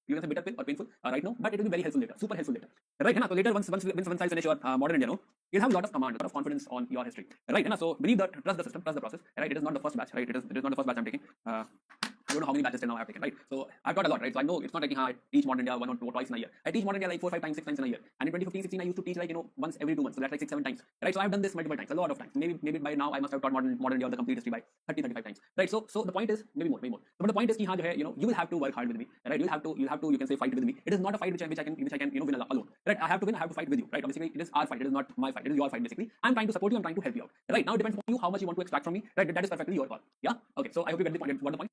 you can say bitter pill or painful right now, but it will be very helpful later, super helpful later, right? So later, once I finish your modern India, you'll have a lot of command, a lot of confidence on your history, right? So believe that, trust the system, trust the process, right? It is not the first batch, right? It is not the first batch I'm taking. I don't know how many batches till now I've taken, right? So I've got a lot, right? So I know it's not like I teach modern India once or twice in a year. I teach modern India like 4, 5 times, 6 times in a year. And in 2015-16, I used to teach like once every 2 months. So that's like 6, 7 times, right? So I've done this multiple times, a lot of times. Maybe by now I must have taught modern India or the complete history by 30, 35 times, right? So the point is maybe more. But the point is कि हाँ जो है, you will have to work hard with me, right? You'll have to you can say fight with me. It is not a fight which I can win alone, right? I have to win. I have to fight with you, right? Basically, it is our fight. It is not my fight. It is your fight. Basically, I'm trying to support you. I'm trying to help you out, right? Now it depends on you how much you want to extract from me, right? That is perfectly your call. Yeah. Okay. So I hope you get the point.